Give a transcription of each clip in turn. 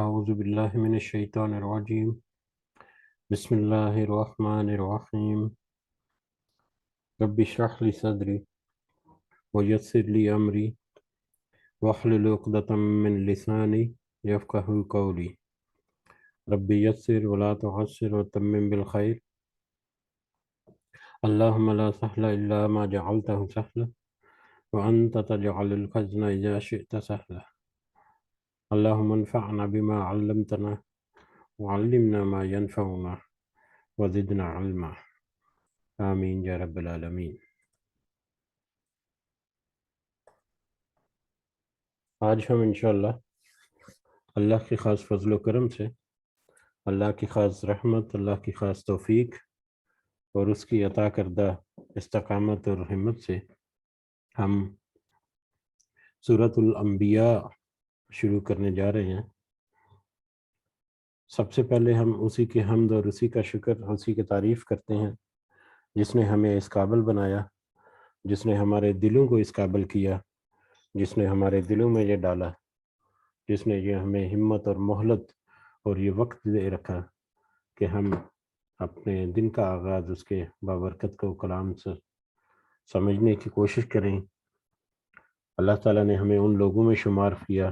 اعوذ باللہ من الشیطان الرجیم بسم اللہ الرحمن الرحیم رب اشرح لی صدری ویسر لی امری واحلل عقدۃ من لسانی یفقہوا قولی رب یسر ولا تعسر وتمم بالخیر اللہم لا سہل الا ما جعلتہ سہلا وانت تجعل الحزن اذا شئت سہلا اللہم انفعنا بما علمتنا وعلمنا ما ينفعنا وزدنا علما آمین یا رب العالمین۔ آج ہم انشاءاللہ اللہ کی خاص فضل و کرم سے، اللہ کی خاص رحمت، اللہ کی خاص توفیق اور اس کی عطا کردہ استقامت اور ہمت سے ہم سورۃ الانبیاء شروع کرنے جا رہے ہیں۔ سب سے پہلے ہم اسی کی حمد اور اسی کا شکر، اسی کی تعریف کرتے ہیں جس نے ہمیں اس قابل بنایا، جس نے ہمارے دلوں کو اس قابل کیا، جس نے ہمارے دلوں میں یہ ڈالا، جس نے یہ ہمیں ہمت اور مہلت اور یہ وقت دے رکھا کہ ہم اپنے دن کا آغاز اس کے بابرکت کو کلام سے سمجھنے کی کوشش کریں۔ اللہ تعالیٰ نے ہمیں ان لوگوں میں شمار کیا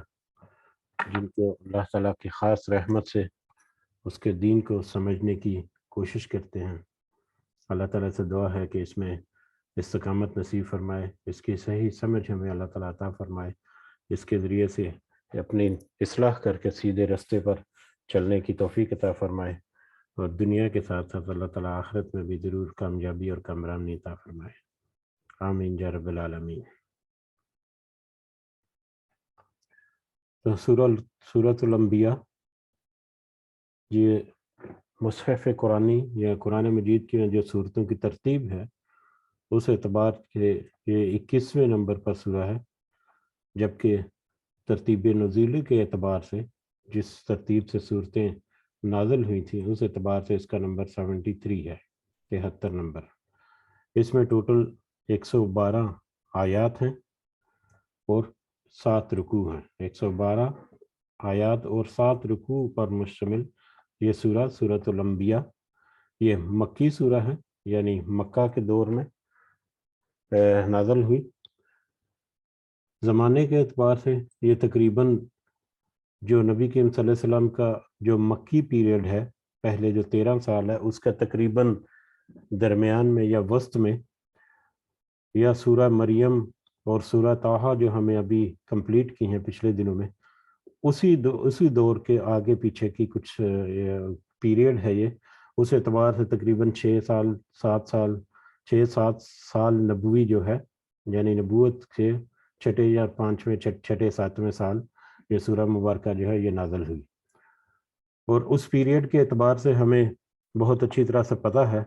جن کو اللہ تعالیٰ کی خاص رحمت سے اس کے دین کو سمجھنے کی کوشش کرتے ہیں۔ اللہ تعالیٰ سے دعا ہے کہ اس میں استقامت نصیب فرمائے، اس کی صحیح سمجھ ہمیں اللہ تعالیٰ عطا فرمائے، اس کے ذریعے سے اپنی اصلاح کر کے سیدھے رستے پر چلنے کی توفیق عطا فرمائے، اور دنیا کے ساتھ ساتھ اللہ تعالیٰ آخرت میں بھی ضرور کامیابی اور کامرانی عطا فرمائے، آمین یا رب العالمین۔ تو سورۃ الانبیاء یہ مصحف قرآنی یا قرآن مجید کی جو صورتوں کی ترتیب ہے اس اعتبار سے یہ 21ویں نمبر پر سورہ ہے، جبکہ ترتیب نزولی کے اعتبار سے جس ترتیب سے صورتیں نازل ہوئی تھیں اس اعتبار سے اس کا نمبر 73 ہے، 73 نمبر۔ اس میں ٹوٹل 112 آیات ہیں اور 7 رکوع ہیں۔ 112 آیات اور 7 رکوع پر مشتمل یہ سورہ سورۃ الانبیاء، یہ مکی سورہ ہے، یعنی مکہ کے دور میں نازل ہوئی۔ زمانے کے اعتبار سے یہ تقریباً جو نبی کریم صلی اللہ علیہ وسلم کا جو مکی پیریڈ ہے، پہلے جو 13 سال ہے، اس کا تقریباً درمیان میں یا وسط میں، یا سورہ مریم اور سورہ طٰہٰ جو ہمیں ابھی کمپلیٹ کی ہیں پچھلے دنوں میں، اسی دور کے آگے پیچھے کی کچھ پیریڈ ہے یہ۔ اس اعتبار سے تقریباً 6-7 سال نبوی جو ہے، یعنی نبوت کے چھٹے یا پانچویں چھٹے 7ویں سال یہ سورہ مبارکہ جو ہے یہ نازل ہوئی۔ اور اس پیریڈ کے اعتبار سے ہمیں بہت اچھی طرح سے پتہ ہے،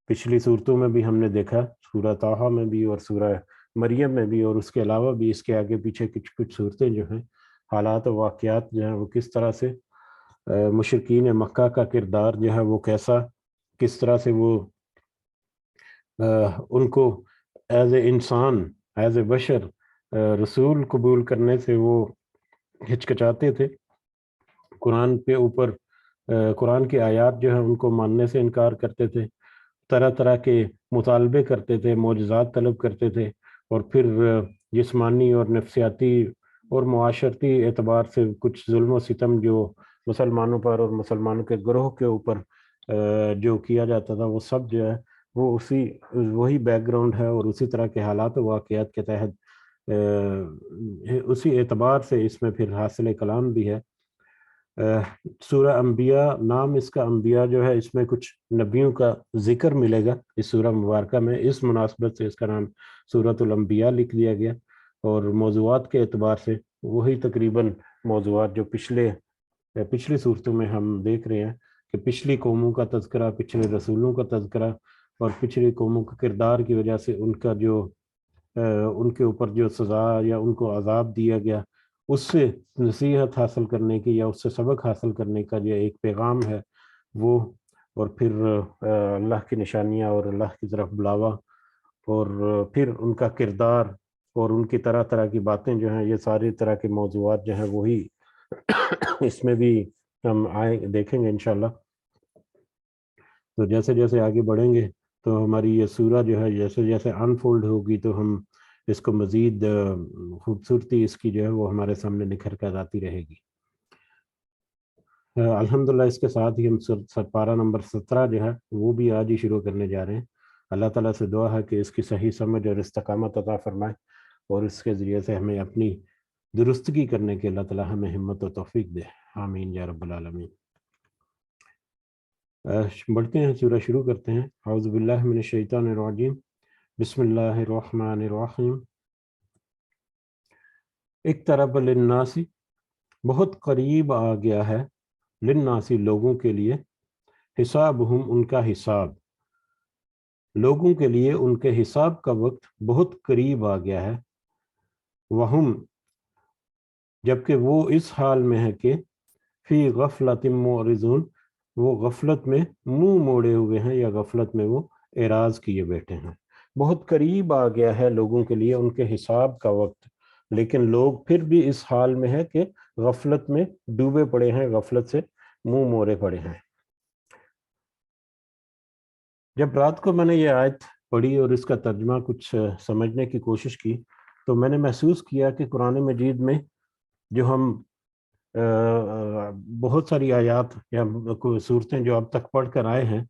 پچھلی صورتوں میں بھی ہم نے دیکھا، سورہ طٰہٰ میں بھی اور سورہ مریم میں بھی، اور اس کے علاوہ بھی اس کے آگے پیچھے کچھ صورتیں جو ہیں، حالات و واقعات جو ہیں وہ کس طرح سے مشرکین مکہ کا کردار جو ہے وہ کیسا، کس طرح سے وہ ان کو ایز اے انسان، ایز اے بشر رسول قبول کرنے سے وہ ہچکچاتے تھے، قرآن کے اوپر قرآن کی آیات جو ہے ان کو ماننے سے انکار کرتے تھے، طرح طرح کے مطالبے کرتے تھے، معجزات طلب کرتے تھے، اور پھر جسمانی اور نفسیاتی اور معاشرتی اعتبار سے کچھ ظلم و ستم جو مسلمانوں پر اور مسلمانوں کے گروہ کے اوپر جو کیا جاتا تھا، وہ سب جو ہے وہ وہی بیک گراؤنڈ ہے، اور اسی طرح کے حالات و واقعات کے تحت اسی اعتبار سے اس میں پھر حاصل کلام بھی ہے۔ سورہ انبیاء، نام اس کا انبیاء جو ہے، اس میں کچھ نبیوں کا ذکر ملے گا اس سورہ مبارکہ میں، اس مناسبت سے اس کا نام سورۃ الانبیاء لکھ دیا گیا۔ اور موضوعات کے اعتبار سے وہی تقریباً موضوعات جو پچھلی صورتوں میں ہم دیکھ رہے ہیں کہ پچھلی قوموں کا تذکرہ، پچھلے رسولوں کا تذکرہ، اور پچھلی قوموں کے کردار کی وجہ سے ان کے اوپر جو سزا یا ان کو عذاب دیا گیا، اس سے نصیحت حاصل کرنے کی یا اس سے سبق حاصل کرنے کا جو ایک پیغام ہے وہ، اور پھر اللہ کی نشانیاں اور اللہ کی طرف بلاوا، اور پھر ان کا کردار اور ان کی طرح طرح کی باتیں جو ہیں، یہ ساری طرح کے موضوعات جو ہیں وہی اس میں بھی ہم دیکھیں گے انشاءاللہ. تو جیسے جیسے آگے بڑھیں گے تو ہماری یہ سورہ جو ہے جیسے جیسے انفولڈ ہوگی تو ہم اس کو مزید خوبصورتی اس کی جو ہے وہ ہمارے سامنے نکھر کر آتی رہے گی. الحمدللہ اس کے ساتھ ہی ہم پارہ نمبر 17 جو ہے وہ بھی آج ہی شروع کرنے جا رہے ہیں. اللہ تعالیٰ سے دعا ہے کہ اس کی صحیح سمجھ اور استقامت عطا فرمائے اور اس کے ذریعے سے ہمیں اپنی درستگی کرنے کے اللہ تعالیٰ ہمیں ہمت و توفیق دے. آمین یا رب العالمین. بڑھتے ہیں، سورہ شروع کرتے ہیں. اعوذ باللہ من الشیطان الرجیم، بسم اللہ الرحمن الرحیم. اقترب للناس، بہت قریب آ گیا ہے، للناس لوگوں کے لیے، حسابہم ان کا حساب، لوگوں کے لیے ان کے حساب کا وقت بہت قریب آ گیا ہے. وہم، جبکہ وہ اس حال میں ہے کہ فی غفلت معرضون، وہ غفلت میں منہ موڑے ہوئے ہیں یا غفلت میں وہ اعراض کیے بیٹھے ہیں. بہت قریب آ گیا ہے لوگوں کے لیے ان کے حساب کا وقت، لیکن لوگ پھر بھی اس حال میں ہے کہ غفلت میں ڈوبے پڑے ہیں، غفلت سے منہ موڑے پڑے ہیں. جب رات کو میں نے یہ آیت پڑھی اور اس کا ترجمہ کچھ سمجھنے کی کوشش کی تو میں نے محسوس کیا کہ قرآن مجید میں جو ہم بہت ساری آیات یا صورتیں جو اب تک پڑھ کر آئے ہیں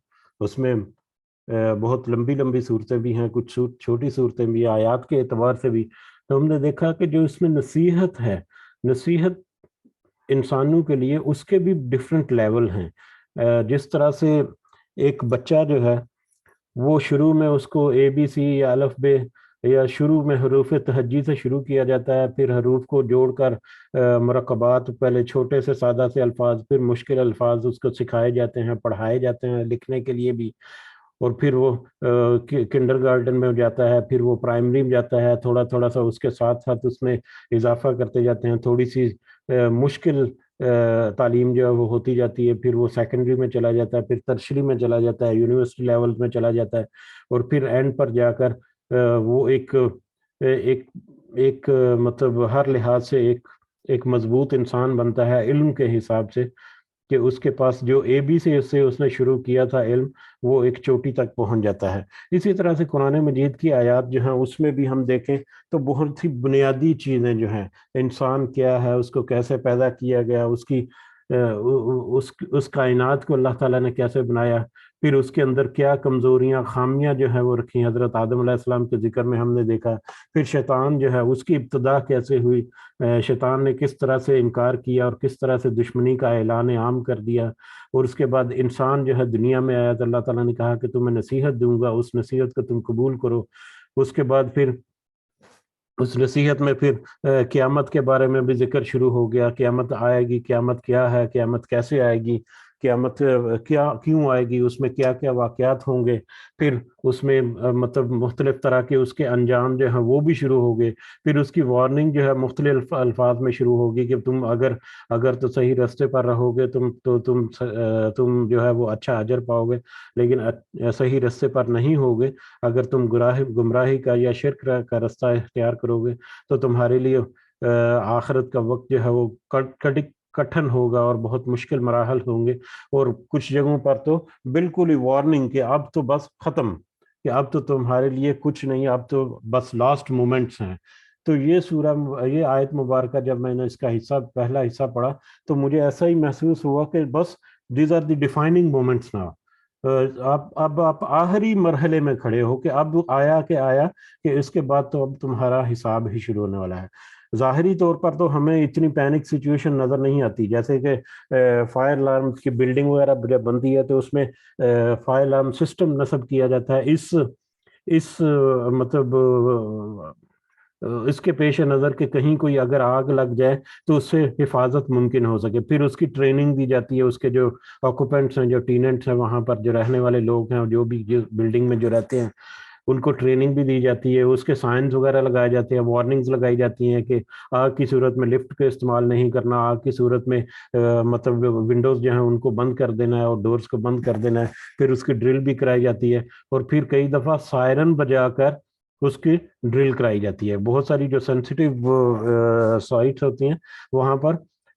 اس میں بہت لمبی لمبی صورتیں بھی ہیں، کچھ چھوٹی صورتیں بھی، آیات کے اعتبار سے بھی. تو ہم نے دیکھا کہ جو اس میں نصیحت ہے، نصیحت انسانوں کے لیے اس کے بھی ڈیفرنٹ لیول ہیں. جس طرح سے ایک بچہ جو ہے وہ شروع میں اس کو اے بی سی یا الف بے یا شروع میں حروف تہجی سے شروع کیا جاتا ہے، پھر حروف کو جوڑ کر مرکبات، پہلے چھوٹے سے سادہ سے الفاظ، پھر مشکل الفاظ اس کو سکھائے جاتے ہیں، پڑھائے جاتے ہیں لکھنے کے لیے بھی، اور پھر وہ کنڈر گارڈن میں جاتا ہے، پھر وہ پرائمری میں جاتا ہے، تھوڑا تھوڑا سا اس کے ساتھ ساتھ اس میں اضافہ کرتے جاتے ہیں، تھوڑی سی مشکل تعلیم جو ہے وہ ہوتی جاتی ہے، پھر وہ سیکنڈری میں چلا جاتا ہے، پھر ترشری میں چلا جاتا ہے، یونیورسٹی لیول میں چلا جاتا ہے، اور پھر اینڈ پر جا کر وہ ایک ایک ایک مطلب ہر لحاظ سے ایک مضبوط انسان بنتا ہے علم کے حساب سے، کہ اس کے پاس جو اے بی سے اس نے شروع کیا تھا علم، وہ ایک چوٹی تک پہنچ جاتا ہے. اسی طرح سے قرآن مجید کی آیات جو ہیں اس میں بھی ہم دیکھیں تو بہت ہی بنیادی چیزیں جو ہیں، انسان کیا ہے، اس کو کیسے پیدا کیا گیا، اس کی اس کائنات کو اللہ تعالیٰ نے کیسے بنایا، پھر اس کے اندر کیا کمزوریاں، خامیاں جو ہیں وہ رکھی. حضرت آدم علیہ السلام کے ذکر میں ہم نے دیکھا. پھر شیطان جو ہے اس کی ابتدا کیسے ہوئی، شیطان نے کس طرح سے انکار کیا اور کس طرح سے دشمنی کا اعلان عام کر دیا، اور اس کے بعد انسان جو ہے دنیا میں آیا تو اللہ تعالیٰ نے کہا کہ تمہیں نصیحت دوں گا، اس نصیحت کو تم قبول کرو. اس کے بعد پھر اس نصیحت میں پھر قیامت کے بارے میں بھی ذکر شروع ہو گیا، قیامت آئے گی، قیامت کیا ہے، قیامت کیسے آئے گی، قیامت کیوں آئے گی، اس میں کیا کیا واقعات ہوں گے. پھر اس میں مطلب مختلف طرح کے اس کے انجام جو ہیں وہ بھی شروع ہو گئے. پھر اس کی وارننگ جو ہے مختلف الفاظ میں شروع ہوگی کہ تم اگر تو صحیح راستے پر رہو گے تم جو ہے وہ اچھا اجر پاؤ گے، لیکن صحیح راستے پر نہیں ہوگے، اگر تم گمراہی کا یا شرک کا راستہ اختیار کرو گے تو تمہارے لیے آخرت کا وقت جو ہے وہ کٹھن ہوگا اور بہت مشکل مراحل ہوں گے. اور کچھ جگہوں پر تو بالکل ہی وارننگ کہ اب تو بس ختم، کہ اب تو تمہارے لیے کچھ نہیں، اب تو بس لاسٹ مومنٹس ہیں. تو یہ آیت مبارکہ جب میں نے اس کا پہلا حصہ پڑھا تو مجھے ایسا ہی محسوس ہوا کہ بس these are the defining moments نا. اب آپ آخری مرحلے میں کھڑے ہو کہ اب آیا کہ اس کے بعد تو اب تمہارا حساب ہی شروع ہونے والا ہے. ظاہری طور پر تو ہمیں اتنی پینک سچویشن نظر نہیں آتی، جیسے کہ فائر الارم کی بلڈنگ وغیرہ جب بنتی ہے تو اس میں فائر الارم سسٹم نصب کیا جاتا ہے. اس مطلب اس کے پیش نظر کہ کہیں کوئی اگر آگ لگ جائے تو اس سے حفاظت ممکن ہو سکے. پھر اس کی ٹریننگ دی جاتی ہے، اس کے جو آکوپینٹس ہیں، جو ٹیننٹس ہیں، وہاں پر جو رہنے والے لوگ ہیں، جو بھی بلڈنگ میں جو رہتے ہیں، ان کو ٹریننگ بھی دی جاتی ہے. اس کے سائنز وغیرہ لگائے جاتے ہیں، وارننگز لگائی جاتی ہیں کہ آگ کی صورت میں لفٹ کا استعمال نہیں کرنا، آگ کی صورت میں مطلب ونڈوز جو ہیں ان کو بند کر دینا ہے اور ڈورز کو بند کر دینا ہے. پھر اس کی ڈرل بھی کرائی جاتی ہے، اور پھر کئی دفعہ سائرن بجا کر اس کی ڈرل کرائی جاتی ہے. بہت ساری جو سینسیٹیو سائٹس ہوتی ہیں وہاں پر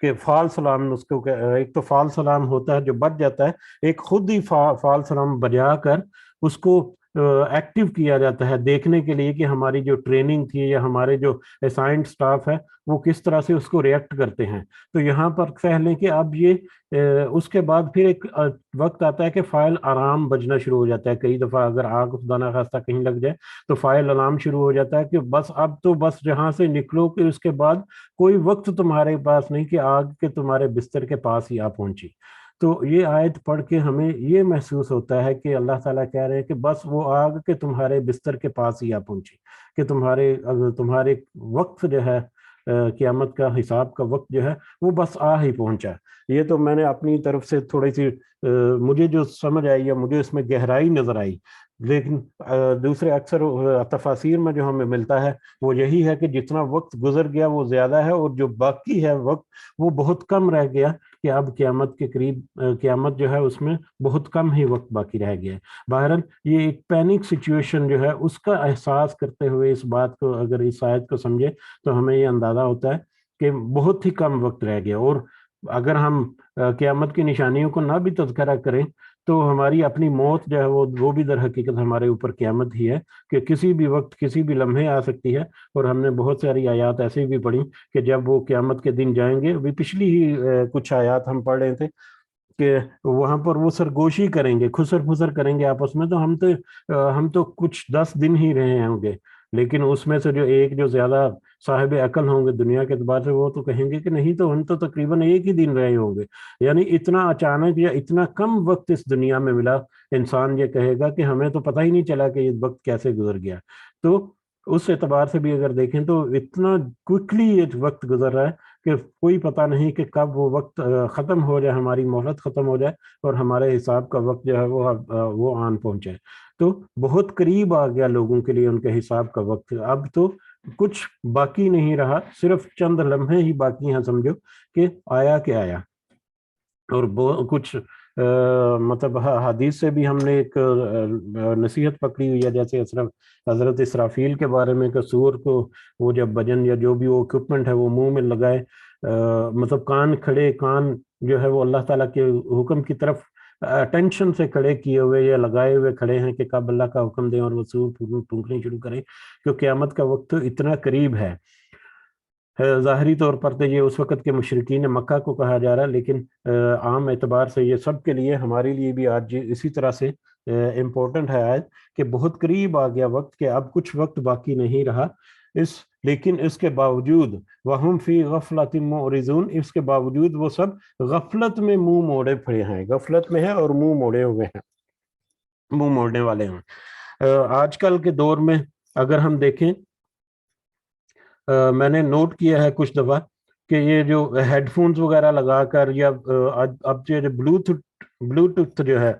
کہ فالس الارم اس کو ایک تو فالس الارم ہوتا ہے جو بج جاتا ہے، ایک خود ہی فالس الارم بجا کر اس کو ایکٹیو کیا جاتا ہے دیکھنے کے لیے کہ ہماری جو ٹریننگ تھی یا ہمارے جو اسائنڈ سٹاف ہے وہ کس طرح سے اس کو ریئیکٹ کرتے ہیں۔ تو یہاں پر کہہ لیں کہ اب یہ اس کے بعد پھر ایک وقت آتا ہے کہ فائل الارم بجنا شروع ہو جاتا ہے۔ کئی دفعہ اگر آگ خدا نہ خواستہ کہیں لگ جائے تو فائل الارم شروع ہو جاتا ہے کہ بس اب تو بس جہاں سے نکلو کہ اس کے بعد کوئی وقت تمہارے پاس نہیں کہ آگ کے تمہارے بستر کے پاس ہی آ پہنچی۔ تو یہ آیت پڑھ کے ہمیں یہ محسوس ہوتا ہے کہ اللہ تعالیٰ کہہ رہے ہیں کہ بس وہ آگ کے تمہارے بستر کے پاس ہی آ پہنچی، کہ تمہارے وقت جو ہے قیامت کا حساب کا وقت جو ہے وہ بس آ ہی پہنچا۔ یہ تو میں نے اپنی طرف سے تھوڑی سی مجھے جو سمجھ آئی یا مجھے اس میں گہرائی نظر آئی، لیکن دوسرے اکثر تفاسیر میں جو ہمیں ملتا ہے وہ یہی ہے کہ جتنا وقت گزر گیا وہ زیادہ ہے، اور جو باقی ہے وقت وہ بہت کم رہ گیا، کہ اب قیامت کے قریب قیامت جو ہے اس میں بہت کم ہی وقت باقی رہ گیا ہے۔ بہرحال یہ ایک پینک سچویشن جو ہے اس کا احساس کرتے ہوئے اس بات کو اگر اس آیت کو سمجھے تو ہمیں یہ اندازہ ہوتا ہے کہ بہت ہی کم وقت رہ گیا۔ اور اگر ہم قیامت کی نشانیوں کو نہ بھی تذکرہ کریں تو ہماری اپنی موت جو ہے وہ بھی در حقیقت ہمارے اوپر قیامت ہی ہے، کہ کسی بھی وقت کسی بھی لمحے آ سکتی ہے۔ اور ہم نے بہت ساری آیات ایسی بھی پڑھی کہ جب وہ قیامت کے دن جائیں گے، ابھی پچھلی ہی کچھ آیات ہم پڑھ رہے تھے کہ وہاں پر وہ سرگوشی کریں گے، خسر پھسر کریں گے آپس میں، تو ہم تو کچھ 10 دن ہی رہے ہوں گے، لیکن اس میں سے جو زیادہ صاحب عقل ہوں گے دنیا کے اعتبار سے وہ تو کہیں گے کہ نہیں، تو ہم تو تقریباً ایک ہی دن رہے ہوں گے۔ یعنی اتنا اچانک یا اتنا کم وقت اس دنیا میں ملا، انسان یہ کہے گا کہ ہمیں تو پتہ ہی نہیں چلا کہ یہ وقت کیسے گزر گیا۔ تو اس اعتبار سے بھی اگر دیکھیں تو اتنا کوئکلی یہ وقت گزر رہا ہے کہ کوئی پتہ نہیں کہ کب وہ وقت ختم ہو جائے، ہماری مہلت ختم ہو جائے اور ہمارے حساب کا وقت جو ہے وہ آن پہنچے۔ تو بہت قریب آ گیا لوگوں کے لیے ان کے حساب کا وقت، اب تو کچھ باقی نہیں رہا، صرف چند لمحے ہی باقی ہیں سمجھو کہ آیا کہ آیا۔ اور کچھ مطلب حدیث سے بھی ہم نے ایک نصیحت پکڑی ہوئی ہے، جیسے حضرت اسرافیل کے بارے میں کہ سور کو وہ جب بجن یا جو بھی وہ اکوپمنٹ ہے وہ منہ میں لگائے، مطلب کان جو ہے وہ اللہ تعالیٰ کے حکم کی طرف اٹینشن سے کھڑے کیے ہوئے یا لگائے ہوئے کھڑے ہیں کہ کب اللہ کا حکم دیں اور وہ سور پھونکنے شروع کریں، کیونکہ قیامت کا وقت اتنا قریب ہے۔ ظاہری طور پر تو یہ اس وقت کے مشرکین مکہ کو کہا جا رہا ہے، لیکن عام اعتبار سے یہ سب کے لیے، ہمارے لیے بھی آج اسی طرح سے امپورٹنٹ ہے آیت کہ بہت قریب آ گیا وقت، کہ اب کچھ وقت باقی نہیں رہا۔ لیکن اس کے باوجود وَهُمْ فِي غَفْلَةٍ مُعْرِضُونَ، اس کے باوجود وہ سب غفلت میں منہ موڑے پڑے ہیں، غفلت میں ہیں اور منہ موڑے ہوئے ہیں، منہ موڑنے والے ہیں۔ آج کل کے دور میں اگر ہم دیکھیں، میں نے نوٹ کیا ہے کچھ دفعہ کہ یہ جو ہیڈ فونز وغیرہ لگا کر یا اب جو بلوٹوتھ جو ہے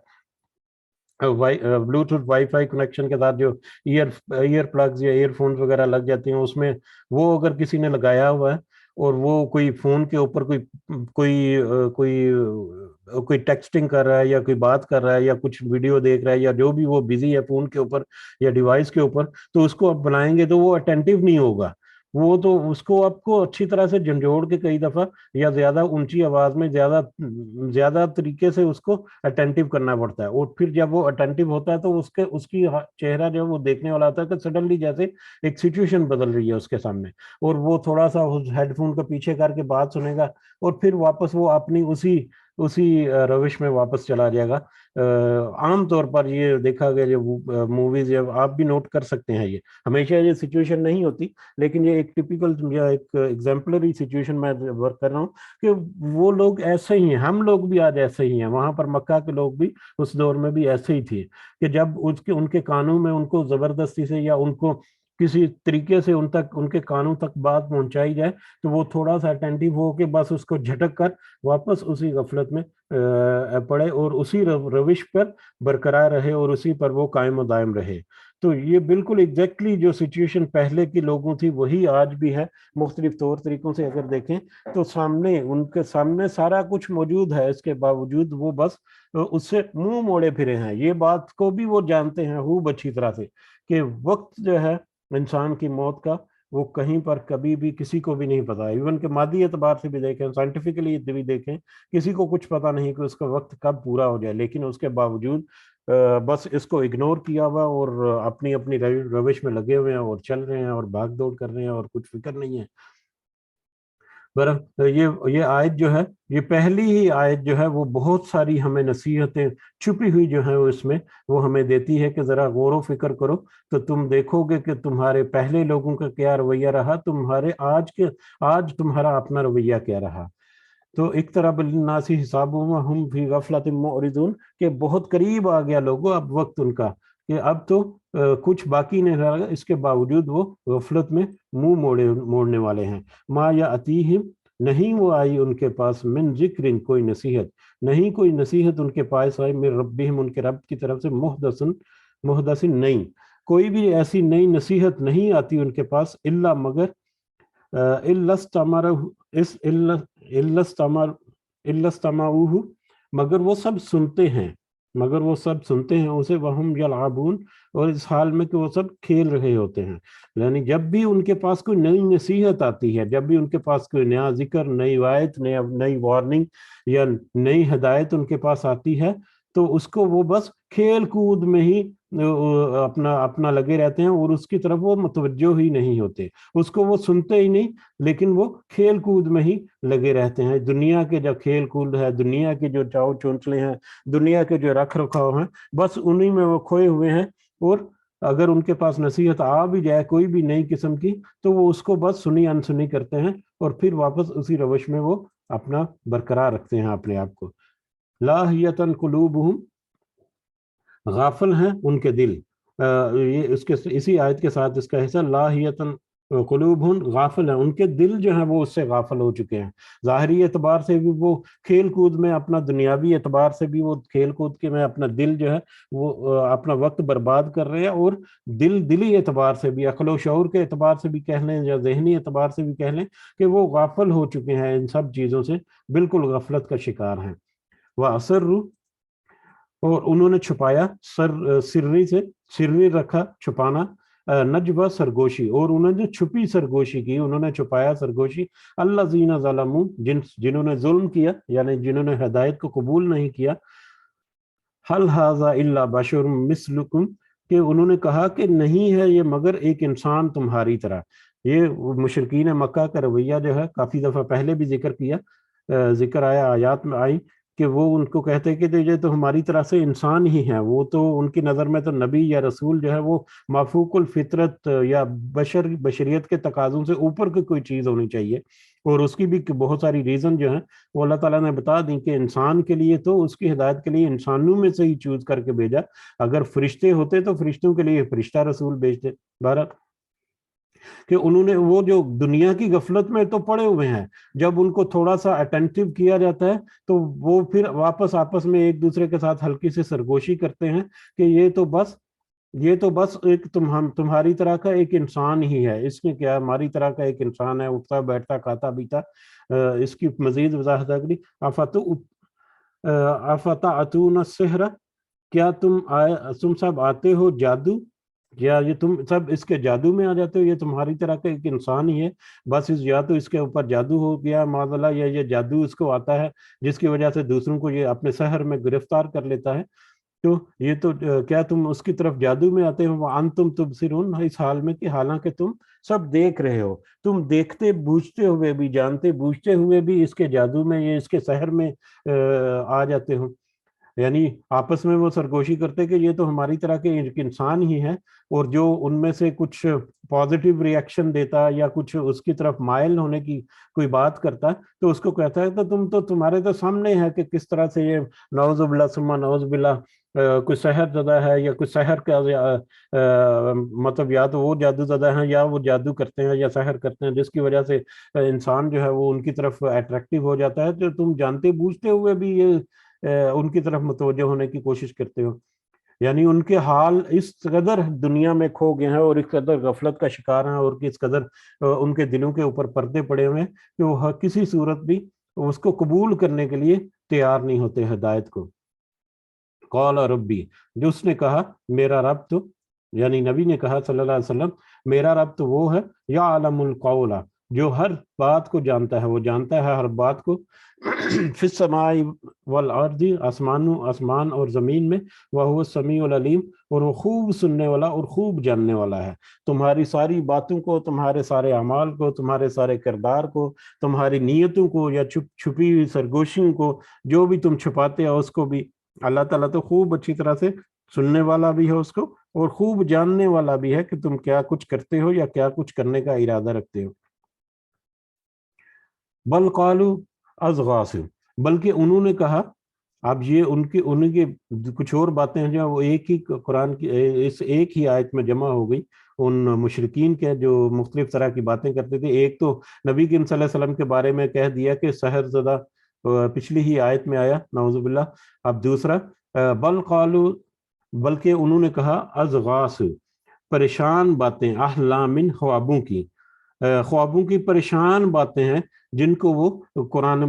بلوٹوتھ وائی فائی کنیکشن کے ساتھ جو ایئر پلگز یا ایئر فونز وغیرہ لگ جاتے ہیں، اس میں وہ اگر کسی نے لگایا ہوا ہے اور وہ کوئی فون کے اوپر کوئی ٹیکسٹنگ کر رہا ہے یا کوئی بات کر رہا ہے یا کچھ ویڈیو دیکھ رہا ہے یا جو بھی وہ بزی ہے فون کے اوپر یا ڈیوائس کے اوپر، تو اس کو آپ بنائیں گے تو وہ اٹینٹیو نہیں ہوگا، وہ تو اس کو آپ کو اچھی طرح سے جھنجھوڑ کے کئی دفعہ یا زیادہ اونچی آواز میں زیادہ طریقے سے اس کو اٹینٹیو کرنا پڑتا ہے، اور پھر جب وہ اٹینٹیو ہوتا ہے تو اس کی چہرہ جو وہ دیکھنے والا ہوتا ہے کہ سڈنلی جیسے ایک سچویشن بدل رہی ہے اس کے سامنے، اور وہ تھوڑا سا ہیڈ فون کو پیچھے کر کے بات سنے گا اور پھر واپس وہ اپنی اسی روش میں واپس چلا جائے گا۔ عام طور پر یہ دیکھا گیا جو موویز، یا آپ بھی نوٹ کر سکتے ہیں، یہ ہمیشہ یہ سچویشن نہیں ہوتی، لیکن یہ ایک ٹپیکل یا ایک ایگزامپلری سچویشن میں ورک کر رہا ہوں کہ وہ لوگ ایسے ہی ہیں، ہم لوگ بھی آج ایسے ہی ہیں، وہاں پر مکہ کے لوگ بھی اس دور میں بھی ایسے ہی تھے کہ جب ان کے کانوں میں ان کو زبردستی سے یا ان کو کسی طریقے سے ان کے کانوں تک بات پہنچائی جائے تو وہ تھوڑا سا اٹینٹیو ہو کے بس اس کو جھٹک کر واپس اسی غفلت میں پڑے اور اسی روش پر برقرار رہے اور اسی پر وہ قائم و دائم رہے۔ تو یہ بالکل ایگزیکٹلی جو سچویشن پہلے کی لوگوں تھی وہی آج بھی ہے، مختلف طور طریقوں سے اگر دیکھیں تو ان کے سامنے سارا کچھ موجود ہے، اس کے باوجود وہ بس اس سے منہ موڑے پھرے ہیں۔ یہ بات کو بھی وہ جانتے ہیں خوب اچھی طرح سے کہ وقت جو ہے انسان کی موت کا وہ کہیں پر کبھی بھی کسی کو بھی نہیں پتا. ایون کہ مادی اعتبار سے بھی دیکھیں, سائنٹیفکلی بھی دیکھیں, کسی کو کچھ پتا نہیں کہ اس کا وقت کب پورا ہو جائے, لیکن اس کے باوجود بس اس کو اگنور کیا ہوا اور اپنی اپنی روش میں لگے ہوئے ہیں اور چل رہے ہیں اور بھاگ دوڑ کر رہے ہیں اور کچھ فکر نہیں ہے. یہ آیت جو ہے, یہ پہلی ہی آیت جو ہے وہ بہت ساری ہمیں نصیحتیں چھپی ہوئی جو ہیں اس میں وہ ہمیں دیتی ہے کہ ذرا غور و فکر کرو تو تم دیکھو گے کہ تمہارے پہلے لوگوں کا کیا رویہ رہا, تمہارے آج تمہارا اپنا رویہ کیا رہا. تو اقترب للناس حسابهم وهم فی غفلۃ معرضون, کہ بہت قریب آ گیا لوگوں اب وقت ان کا کہ اب تو کچھ باقی نہیں رہا, اس کے باوجود وہ غفلت میں منہ موڑنے والے ہیں. ما یاتیہم, نہیں وہ آئی ان کے پاس, من ذکر, کوئی نصیحت نہیں, کوئی نصیحت ان کے پاس آئی, من ربہم, ان کے رب کی طرف سے, محدث نہیں, کوئی بھی ایسی نئی نصیحت نہیں آتی ان کے پاس, الا مگر مگر وہ سب سنتے ہیں, اسے, وہم یلعبون, اور اس حال میں کہ وہ سب کھیل رہے ہوتے ہیں. یعنی جب بھی ان کے پاس کوئی نئی نصیحت آتی ہے, جب بھی ان کے پاس کوئی نیا ذکر, نئی آیت, نئی وارننگ یا نئی ہدایت ان کے پاس آتی ہے, تو اس کو وہ بس کھیل کود میں ہی اپنا لگے رہتے ہیں اور اس کی طرف وہ متوجہ ہی نہیں ہوتے, اس کو وہ سنتے ہی نہیں, لیکن وہ کھیل کود میں ہی لگے رہتے ہیں. دنیا کے جو کھیل کود ہے, دنیا کے جو چاؤ چونچلے ہیں, دنیا کے جو رکھ رکھاؤ ہیں, بس انہی میں وہ کھوئے ہوئے ہیں. اور اگر ان کے پاس نصیحت آ بھی جائے کوئی بھی نئی قسم کی, تو وہ اس کو بس سنی انسنی کرتے ہیں اور پھر واپس اسی روش میں وہ اپنا برقرار رکھتے ہیں اپنے آپ کو. لاہیتن قلوبہم, غافل ہیں ان کے دل. یہ اسی آیت کے ساتھ اس کا حصہ, لاہیتن قلوبہم, غافل ہیں ان کے دل جو ہیں وہ اس سے غافل ہو چکے ہیں. ظاہری اعتبار سے بھی وہ کھیل کود میں, اپنا دنیاوی اعتبار سے بھی وہ کھیل کود کے میں اپنا دل جو ہے وہ اپنا وقت برباد کر رہے ہیں, اور دلی اعتبار سے بھی, عقل و شعور کے اعتبار سے بھی کہہ لیں یا ذہنی اعتبار سے بھی کہہ لیں کہ وہ غافل ہو چکے ہیں ان سب چیزوں سے, بالکل غفلت کا شکار ہیں. وَأَسَرُّوا, اور انہوں نے چھپایا, سری رکھا, چھپانا, نجوہ, سرگوشی, اور انہوں نے چھپی سرگوشی کی, انہوں نے چھپایا سرگوشی, الذین ظلموا, جنہوں نے ظلم کیا, یعنی جنہوں نے ہدایت کو قبول نہیں کیا. هل هذا الا بشر مثلکم, کہ انہوں نے کہا کہ نہیں ہے یہ مگر ایک انسان تمہاری طرح. یہ مشرکین مکہ کا رویہ جو ہے کافی دفعہ پہلے بھی ذکر آیا, آیات میں آئی, کہ وہ ان کو کہتے کہ یہ تو ہماری طرح سے انسان ہی ہیں. وہ تو ان کی نظر میں تو نبی یا رسول جو ہے وہ مافوق الفطرت یا بشریت کے تقاضوں سے اوپر کی کوئی چیز ہونی چاہیے, اور اس کی بھی بہت ساری ریزن جو ہیں وہ اللہ تعالیٰ نے بتا دیں کہ انسان کے لیے تو اس کی ہدایت کے لیے انسانوں میں سے ہی چوز کر کے بھیجا, اگر فرشتے ہوتے تو فرشتوں کے لیے فرشتہ رسول بھیجتے. بہرحال کہ انہوں نے وہ جو دنیا کی غفلت میں تو پڑے ہوئے ہیں, جب ان کو تھوڑا سا اٹینٹیو کیا جاتا ہے تو وہ پھر واپس آپس میں ایک دوسرے کے ساتھ ہلکی سے سرگوشی کرتے ہیں کہ یہ تو بس ایک تمہاری طرح کا ایک انسان ہی ہے, اس میں کیا, ہماری طرح کا ایک انسان ہے, اٹھتا بیٹھتا کھاتا پیتا. اس کی مزید وضاحت اگلی, افتأتون السحر, کیا تم سب آتے ہو جادو, یا یہ تم سب اس کے جادو میں آ جاتے ہو, یہ تمہاری طرح کا ایک انسان ہی ہے, بس یا تو اس کے اوپر جادو ہو گیا معاذ اللہ, یا یہ جادو اس کو آتا ہے جس کی وجہ سے دوسروں کو یہ اپنے سحر میں گرفتار کر لیتا ہے. تو یہ تو کیا تم اس کی طرف جادو میں آتے ہو, وانتم تبصرون, اس حال میں کہ حالانکہ تم سب دیکھ رہے ہو, تم دیکھتے بوجھتے ہوئے بھی, جانتے بوجھتے ہوئے بھی اس کے جادو میں, یہ اس کے سحر میں آ جاتے ہو. یعنی آپس میں وہ سرگوشی کرتے کہ یہ تو ہماری طرح کے ایک انسان ہی ہے, اور جو ان میں سے کچھ پازیٹیو ریئیکشن دیتا یا کچھ اس کی طرف مائل ہونے کی کوئی بات کرتا تو اس کو کہتا ہے تو تمہارے تو سامنے ہے کہ کس طرح سے یہ نعوذ باللہ ثم نعوذ باللہ کوئی سحر زدہ ہے, یا کوئی سحر کا مطلب یا تو وہ جادو زدہ ہیں یا وہ جادو کرتے ہیں یا سحر کرتے ہیں, جس کی وجہ سے انسان جو ہے وہ ان کی طرف اٹریکٹیو ہو جاتا ہے. تو تم جانتے بوجھتے ہوئے بھی یہ ان کی طرف متوجہ ہونے کی کوشش کرتے ہو. یعنی ان کے حال اس قدر دنیا میں کھو گئے ہیں اور اس قدر غفلت کا شکار ہیں اور اس قدر ان کے دلوں کے اوپر پردے پڑے ہوئے ہیں کہ وہ کسی صورت بھی اس کو قبول کرنے کے لیے تیار نہیں ہوتے ہدایت کو. قال ربی, جو اس نے کہا میرا رب تو یعنی نبی نے کہا صلی اللہ علیہ وسلم میرا رب تو وہ ہے یعلم القول، جو ہر بات کو جانتا ہے، وہ جانتا ہے ہر بات کو، فی السماء والارض، آسمان اور زمین میں، وہو السمیع العلیم، اور وہ خوب سننے والا اور خوب جاننے والا ہے، تمہاری ساری باتوں کو، تمہارے سارے اعمال کو، تمہارے سارے کردار کو، تمہاری نیتوں کو یا چھپی ہوئی سرگوشیوں کو، جو بھی تم چھپاتے ہو اس کو بھی اللہ تعالیٰ تو خوب اچھی طرح سے سننے والا بھی ہے اس کو، اور خوب جاننے والا بھی ہے کہ تم کیا کچھ کرتے ہو یا کیا کچھ کرنے کا ارادہ رکھتے ہو۔ بل قالوا اضغاث، بلکہ انہوں نے کہا، اب یہ ان کی کچھ اور باتیں ہیں جو وہ ایک ہی قرآن کی اس ایک ہی آیت میں جمع ہو گئی، ان مشرکین کے جو مختلف طرح کی باتیں کرتے تھے۔ ایک تو نبی کریم صلی اللہ علیہ وسلم کے بارے میں کہہ دیا کہ سحر زدہ، پچھلی ہی آیت میں آیا نعوذ باللہ۔ اب دوسرا بل قالوا، بلکہ انہوں نے کہا اضغاث، پریشان باتیں، احلام، خوابوں کی، خوابوں کی پریشان باتیں ہیں جن کو وہ قرآن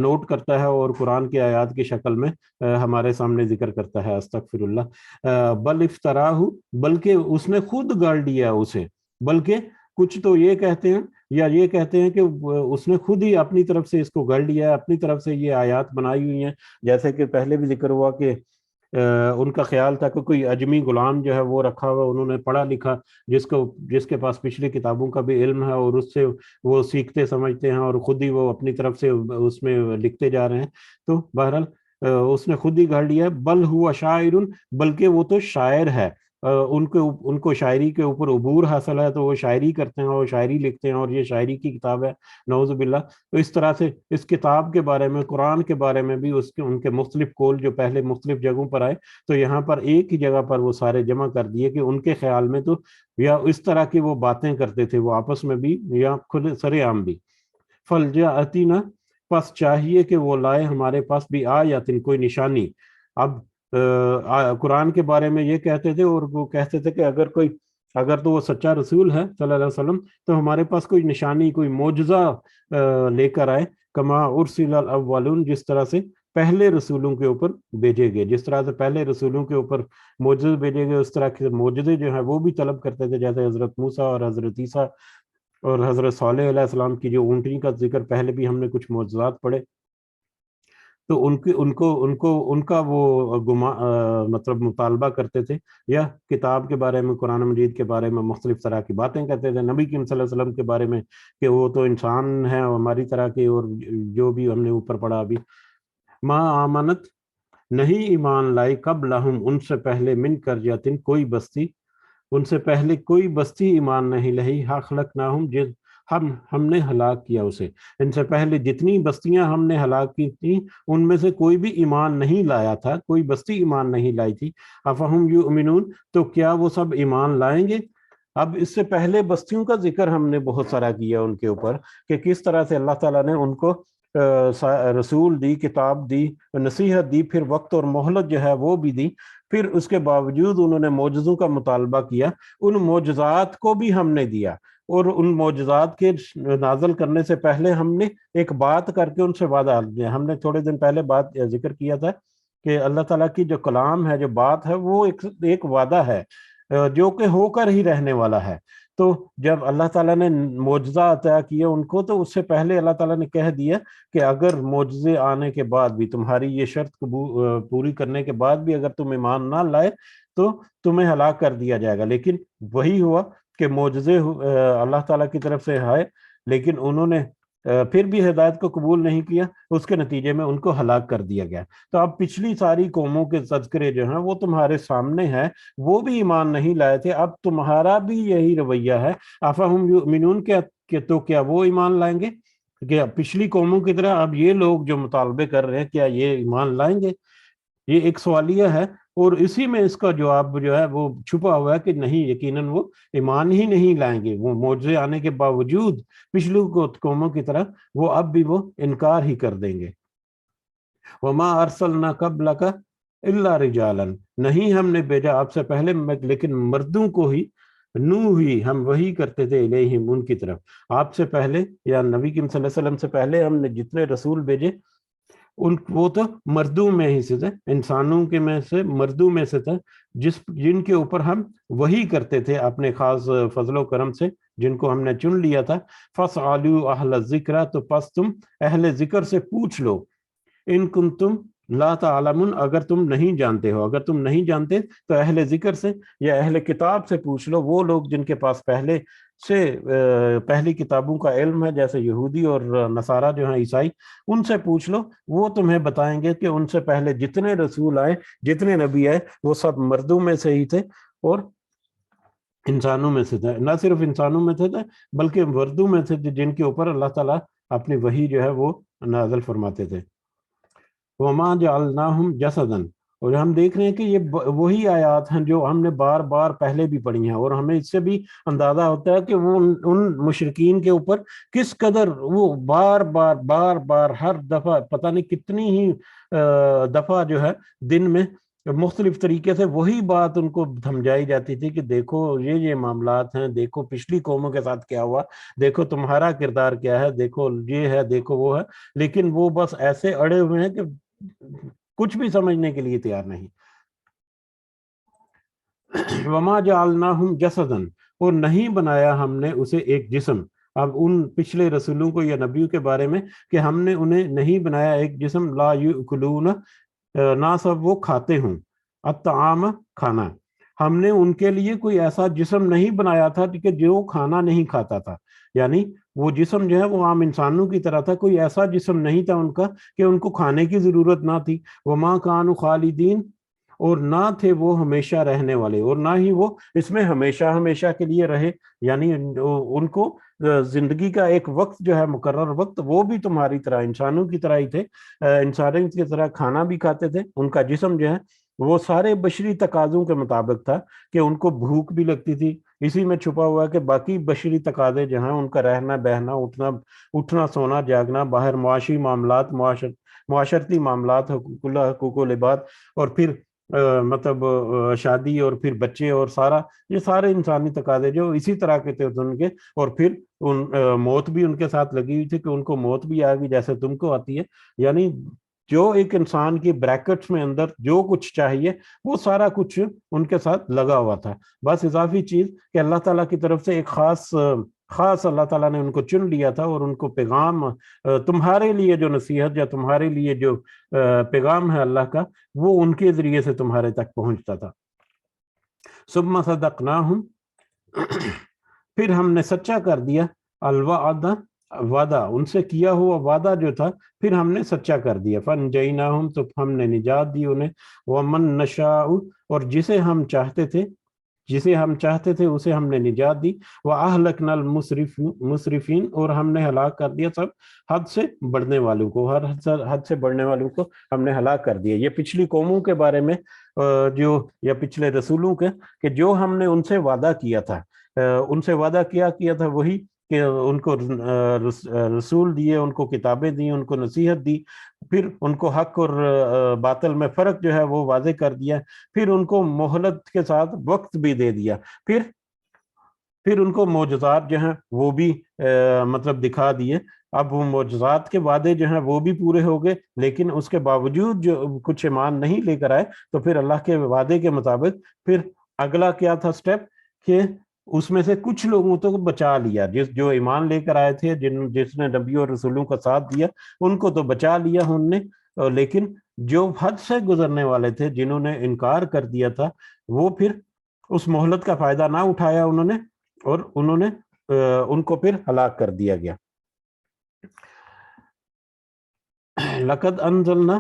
نوٹ کرتا ہے اور قرآن کی آیات کی شکل میں ہمارے سامنے ذکر کرتا ہے، استغفر اللہ۔ بل افتراہ، بلکہ اس نے خود گاڑ دیا اسے، بلکہ کچھ تو یہ کہتے ہیں یا یہ کہتے ہیں کہ اس نے خود ہی اپنی طرف سے اس کو گڑ لیا ہے، اپنی طرف سے یہ آیات بنائی ہوئی ہیں، جیسے کہ پہلے بھی ذکر ہوا کہ ان کا خیال تھا کہ کوئی اجمی غلام جو ہے وہ رکھا ہوا، انہوں نے پڑھا لکھا، جس کے پاس پچھلی کتابوں کا بھی علم ہے، اور اس سے وہ سیکھتے سمجھتے ہیں اور خود ہی وہ اپنی طرف سے اس میں لکھتے جا رہے ہیں۔ تو بہرحال اس نے خود ہی گھڑ لیا ہے۔ بل ہوا شاعر، بلکہ وہ تو شاعر ہے، ان کو شاعری کے اوپر عبور حاصل ہے، تو وہ شاعری کرتے ہیں اور شاعری لکھتے ہیں، اور یہ شاعری کی کتاب ہے نعوذ باللہ۔ تو اس طرح سے اس کتاب کے بارے میں، قرآن کے بارے میں بھی ان کے مختلف قول جو پہلے مختلف جگہوں پر آئے، تو یہاں پر ایک ہی جگہ پر وہ سارے جمع کر دیے کہ ان کے خیال میں تو یا اس طرح کی وہ باتیں کرتے تھے وہ آپس میں بھی یا خود سر عام بھی۔ فلجأتنا، پس چاہیے کہ وہ لائے ہمارے پاس بھی آیاتن، کوئی نشانی۔ اب قرآن کے بارے میں یہ کہتے تھے، اور وہ کہتے تھے کہ اگر تو وہ سچا رسول ہے صلی اللہ علیہ وسلم تو ہمارے پاس کوئی نشانی، کوئی معجزہ لے کر آئے، کما ارسل الاولون، جس طرح سے پہلے رسولوں کے اوپر بھیجے گئے، جس طرح سے پہلے رسولوں کے اوپر معجزے بھیجے گئے، اس طرح کے معجزے جو ہیں وہ بھی طلب کرتے تھے، جیسے حضرت موسیٰ اور حضرت عیسیٰ اور حضرت صالح علیہ السلام کی جو اونٹنی کا ذکر پہلے بھی ہم نے کچھ معجزات پڑھے، تو ان کا وہ مطلب مطالبہ کرتے تھے، یا کتاب کے بارے میں، قرآن مجید کے بارے میں مختلف طرح کی باتیں کرتے تھے، نبی کریم صلی اللہ علیہ وسلم کے بارے میں کہ وہ تو انسان ہیں ہماری طرح کے، اور جو بھی ہم نے اوپر پڑھا ابھی۔ ما آمنت، نہیں ایمان لائی، قبلہم، ان سے پہلے، من قریۃ، کوئی بستی، ان سے پہلے کوئی بستی ایمان نہیں لائی، اخلقناہم، ہم نے ہلاک کیا اسے، ان سے پہلے جتنی بستیاں ہم نے ہلاک کی تھی ان میں سے کوئی بھی ایمان نہیں لایا تھا، کوئی بستی ایمان نہیں لائی تھی۔ افہم یؤمنون، تو کیا وہ سب ایمان لائیں گے؟ اب اس سے پہلے بستیوں کا ذکر ہم نے بہت سارا کیا ان کے اوپر، کہ کس طرح سے اللہ تعالیٰ نے ان کو رسول دی، کتاب دی، نصیحت دی، پھر وقت اور مہلت جو ہے وہ بھی دی، پھر اس کے باوجود انہوں نے معجزوں کا مطالبہ کیا، ان معجزات کو بھی ہم نے دیا، اور ان معجزات کے نازل کرنے سے پہلے ہم نے ایک بات کر کے ان سے وعدہ دیا۔ ہم نے تھوڑے دن پہلے بات ذکر کیا تھا کہ اللہ تعالیٰ کی جو کلام ہے، جو بات ہے، وہ ایک وعدہ ہے جو کہ ہو کر ہی رہنے والا ہے۔ تو جب اللہ تعالیٰ نے معجزہ عطا کیا ان کو، تو اس سے پہلے اللہ تعالیٰ نے کہہ دیا کہ اگر معجزے آنے کے بعد بھی، تمہاری یہ شرط پوری کرنے کے بعد بھی اگر تم ایمان نہ لائے تو تمہیں ہلاک کر دیا جائے گا۔ لیکن وہی ہوا کہ معجزے اللہ تعالیٰ کی طرف سے آئے، لیکن انہوں نے پھر بھی ہدایت کو قبول نہیں کیا، اس کے نتیجے میں ان کو ہلاک کر دیا گیا۔ تو اب پچھلی ساری قوموں کے تذکرے جو ہیں وہ تمہارے سامنے ہیں، وہ بھی ایمان نہیں لائے تھے، اب تمہارا بھی یہی رویہ ہے۔ افہم یؤمنون، تو کیا وہ ایمان لائیں گے؟ کہ پچھلی قوموں کی طرح اب یہ لوگ جو مطالبے کر رہے ہیں کیا یہ ایمان لائیں گے؟ یہ ایک سوالیہ ہے، اور اسی میں اس کا جواب جو ہے وہ چھپا ہوا ہے کہ نہیں، یقیناً وہ ایمان ہی نہیں لائیں گے، وہ معجزے آنے کے باوجود پچھلی قوموں کی طرح وہ اب بھی وہ انکار ہی کر دیں گے۔ وما ارسلنا قبلک الا رجالا، نہیں ہم نے بھیجا آپ سے پہلے لیکن مردوں کو ہی، ہی ہم وہی کرتے تھے الیہم، ان کی طرف۔ آپ سے پہلے یا نبی کریم صلی اللہ علیہ وسلم سے پہلے ہم نے جتنے رسول بھیجے وہ تو مردوں میں ہی سے تھے، انسانوں کے میں سے مردوں میں سے تھے، جن کے اوپر ہم وہی کرتے تھے اپنے خاص فضل و کرم سے، جن کو ہم نے چن لیا تھا۔ فَاسْأَلُوا أَهْلَ الذِّكْرِ، تو پس تم اہل ذکر سے پوچھ لو، ان کنتم لا تعلمون، اگر تم نہیں جانتے ہو، اگر تم نہیں جانتے تو اہل ذکر سے یا اہل کتاب سے پوچھ لو، وہ لوگ جن کے پاس پہلے سے پہلی کتابوں کا علم ہے، جیسے یہودی اور نصارہ جو ہیں عیسائی، ان سے پوچھ لو، وہ تمہیں بتائیں گے کہ ان سے پہلے جتنے رسول آئے، جتنے نبی آئے، وہ سب مردوں میں سے ہی تھے اور انسانوں میں سے تھے، نہ صرف انسانوں میں تھے بلکہ مردوں میں تھے، جن کے اوپر اللہ تعالیٰ اپنی وحی جو ہے وہ نازل فرماتے تھے۔ وَمَا جَعَلْنَاهُمْ جَسَدًا، اور ہم دیکھ رہے ہیں کہ یہ وہی آیات ہیں جو ہم نے بار بار پہلے بھی پڑھی ہیں، اور ہمیں اس سے بھی اندازہ ہوتا ہے کہ وہ ان مشرکین کے اوپر کس قدر وہ بار بار ہر دفعہ پتہ نہیں کتنی ہی دفعہ جو ہے دن میں مختلف طریقے سے وہی بات ان کو سمجھائی جاتی تھی کہ دیکھو یہ معاملات ہیں، دیکھو پچھلی قوموں کے ساتھ کیا ہوا، دیکھو تمہارا کردار کیا ہے، دیکھو یہ ہے، دیکھو وہ ہے، لیکن وہ بس ایسے اڑے ہوئے ہیں کہ کچھ بھی سمجھنے کے لیے تیار نہیں۔ وما جعلناہم جسدن، اور نہیں بنایا ہم نے اسے ایک جسم۔ اب ان پچھلے رسولوں کو یا نبیوں کے بارے میں کہ ہم نے انہیں نہیں بنایا ایک جسم، لا یؤکلون، نہ سب وہ کھاتے ہوں، الطعام، کھانا، ہم نے ان کے لیے کوئی ایسا جسم نہیں بنایا تھا کہ جو کھانا نہیں کھاتا تھا، یعنی وہ جسم جو ہے وہ عام انسانوں کی طرح تھا، کوئی ایسا جسم نہیں تھا ان کا کہ ان کو کھانے کی ضرورت نہ تھی۔ وما کانوا خالدین، اور نہ تھے وہ ہمیشہ رہنے والے، اور نہ ہی وہ اس میں ہمیشہ کے لیے رہے، یعنی ان کو زندگی کا ایک وقت جو ہے مقرر وقت، وہ بھی تمہاری طرح انسانوں کی طرح ہی تھے، انسانوں کی طرح کھانا بھی کھاتے تھے، ان کا جسم جو ہے وہ سارے بشری تقاضوں کے مطابق تھا کہ ان کو بھوک بھی لگتی تھی، اسی میں چھپا ہوا ہے کہ باقی بشری تقاضے جو ہیں ان کا رہنا بہنا، اٹھنا سونا جاگنا، باہر معاشی معاملات، معاشرتی معاملات، حقوق العباد، اور پھر مطلب شادی، اور پھر بچے، اور سارا یہ سارے انسانی تقاضے جو اسی طرح کے تھے ان کے، اور پھر موت بھی ان کے ساتھ لگی ہوئی تھی کہ ان کو موت بھی آئے گی جیسے تم کو آتی ہے، یعنی جو ایک انسان کی بریکٹس میں اندر جو کچھ چاہیے وہ سارا کچھ ان کے ساتھ لگا ہوا تھا، بس اضافی چیز کہ اللہ تعالیٰ کی طرف سے ایک خاص اللہ تعالیٰ نے ان کو چن لیا تھا، اور ان کو پیغام، تمہارے لیے جو نصیحت یا تمہارے لیے جو پیغام ہے اللہ کا، وہ ان کے ذریعے سے تمہارے تک پہنچتا تھا۔ ثم صدقناہم، پھر ہم نے سچا کر دیا، الوعد، وعدہ، ان سے کیا ہوا وعدہ جو تھا پھر ہم نے سچا کر دیا، فانجیناہم، تو ہم نے نجات دی انہیں، ومن نشاء، اور جسے ہم چاہتے تھے اسے ہم نے نجات دی، وَأَهْلَكْنَا الْمُسْرِفِينَ، اور ہم نے ہلاک کر دیا سب حد سے بڑھنے والوں کو، ہر حد سے بڑھنے والوں کو ہم نے ہلاک کر دیا۔ یہ پچھلی قوموں کے بارے میں جو یا پچھلے رسولوں کے کہ جو ہم نے ان سے وعدہ کیا تھا، ان سے وعدہ کیا تھا وہی کہ ان کو رسول دیے، ان کو کتابیں دی، ان کو نصیحت دی، پھر ان کو حق اور باطل میں فرق جو ہے وہ واضح کر دیا، پھر ان کو مہلت کے ساتھ وقت بھی دے دیا، پھر ان کو معجزات جو ہیں وہ بھی مطلب دکھا دیے۔ اب وہ معجزات کے وعدے جو ہیں وہ بھی پورے ہو گئے، لیکن اس کے باوجود جو کچھ ایمان نہیں لے کر آئے، تو پھر اللہ کے وعدے کے مطابق پھر اگلا کیا تھا سٹیپ، کہ اس میں سے کچھ لوگوں تو بچا لیا، جو ایمان لے کر آئے تھے، جس نے نبیوں اور رسولوں کا ساتھ دیا، ان کو تو بچا لیا ہم نے، لیکن جو حد سے گزرنے والے تھے، جنہوں نے انکار کر دیا تھا، وہ پھر اس مہلت کا فائدہ نہ اٹھایا انہوں نے، اور انہوں نے ان کو پھر ہلاک کر دیا گیا۔ لقد انزلنا،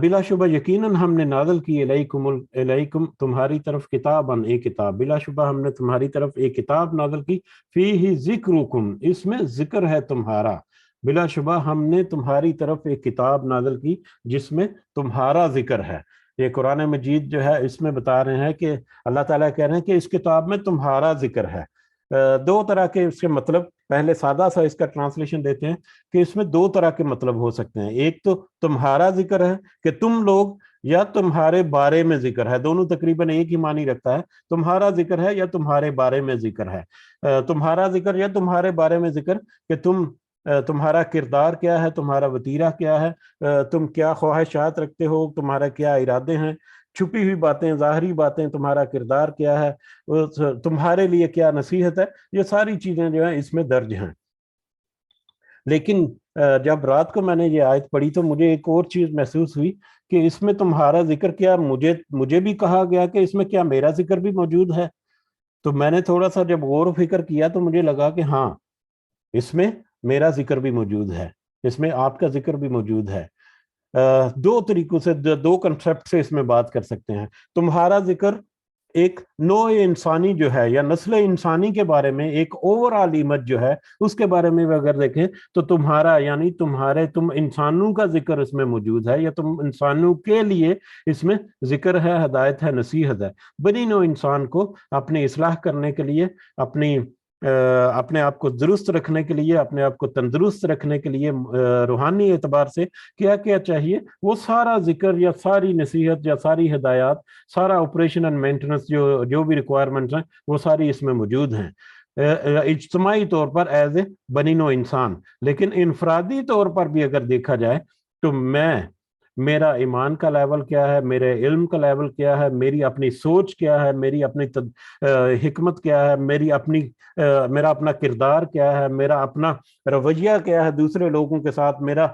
بلا شبہ یقیناً ہم نے نازل کی، الیکم تمہاری طرف، کتاباً ایک کتاب، بلا شبہ ہم نے تمہاری طرف ایک کتاب نازل کی، فیہ ذکرکم، اس میں ذکر ہے تمہارا، بلا شبہ ہم نے تمہاری طرف ایک کتاب نازل کی جس میں تمہارا ذکر ہے۔ یہ قرآن مجید جو ہے اس میں بتا رہے ہیں کہ اللہ تعالیٰ کہہ رہے ہیں کہ اس کتاب میں تمہارا ذکر ہے۔ دو طرح کے اس کے مطلب، پہلے سادہ سا اس کا ٹرانسلیشن دیتے ہیں کہ اس میں دو طرح کے مطلب ہو سکتے ہیں، ایک تو تمہارا ذکر ہے کہ تم لوگ، یا تمہارے بارے میں ذکر ہے، دونوں تقریباً ایک ہی معنی رکھتا ہے، تمہارا ذکر ہے یا تمہارے بارے میں ذکر ہے، تمہارا ذکر یا تمہارے بارے میں ذکر کہ تم تمہارا کردار کیا ہے، تمہارا وتیرہ کیا ہے، تم کیا خواہشات رکھتے ہو، تمہارا کیا ارادے ہیں، چھپی ہوئی باتیں، ظاہری باتیں، تمہارا کردار کیا ہے، تمہارے لیے کیا نصیحت ہے، یہ ساری چیزیں جو ہیں اس میں درج ہیں۔ لیکن جب رات کو میں نے یہ آیت پڑھی تو مجھے ایک اور چیز محسوس ہوئی کہ اس میں تمہارا ذکر کیا، مجھے بھی کہا گیا کہ اس میں کیا میرا ذکر بھی موجود ہے؟ تو میں نے تھوڑا سا جب غور و فکر کیا تو مجھے لگا کہ ہاں، اس میں میرا ذکر بھی موجود ہے، اس میں آپ کا ذکر بھی موجود ہے۔ دو طریقوں سے، دو کنسپٹ سے اس میں بات کر سکتے ہیں۔ تمہارا ذکر ایک نوع انسانی جو ہے یا نسل انسانی کے بارے میں ایک اوورآل امیج جو ہے اس کے بارے میں اگر دیکھیں تو تمہارا یعنی تم انسانوں کا ذکر اس میں موجود ہے، یا تم انسانوں کے لیے اس میں ذکر ہے، ہدایت ہے، نصیحت ہے۔ بنی نوع انسان کو اپنی اصلاح کرنے کے لیے، اپنے آپ کو درست رکھنے کے لیے، اپنے آپ کو تندرست رکھنے کے لیے روحانی اعتبار سے کیا کیا چاہیے، وہ سارا ذکر یا ساری نصیحت یا ساری ہدایات، سارا آپریشن اینڈ مینٹیننس جو بھی ریکوائرمنٹس ہیں وہ ساری اس میں موجود ہیں، اجتماعی طور پر ایز اے بنی نوع انسان۔ لیکن انفرادی طور پر بھی اگر دیکھا جائے تو میرا ایمان کا لیول کیا ہے، میرے علم کا لیول کیا ہے، میری اپنی سوچ کیا ہے، میری اپنی حکمت کیا ہے، میرا اپنا کردار کیا ہے، میرا اپنا رویہ کیا ہے دوسرے لوگوں کے ساتھ، میرا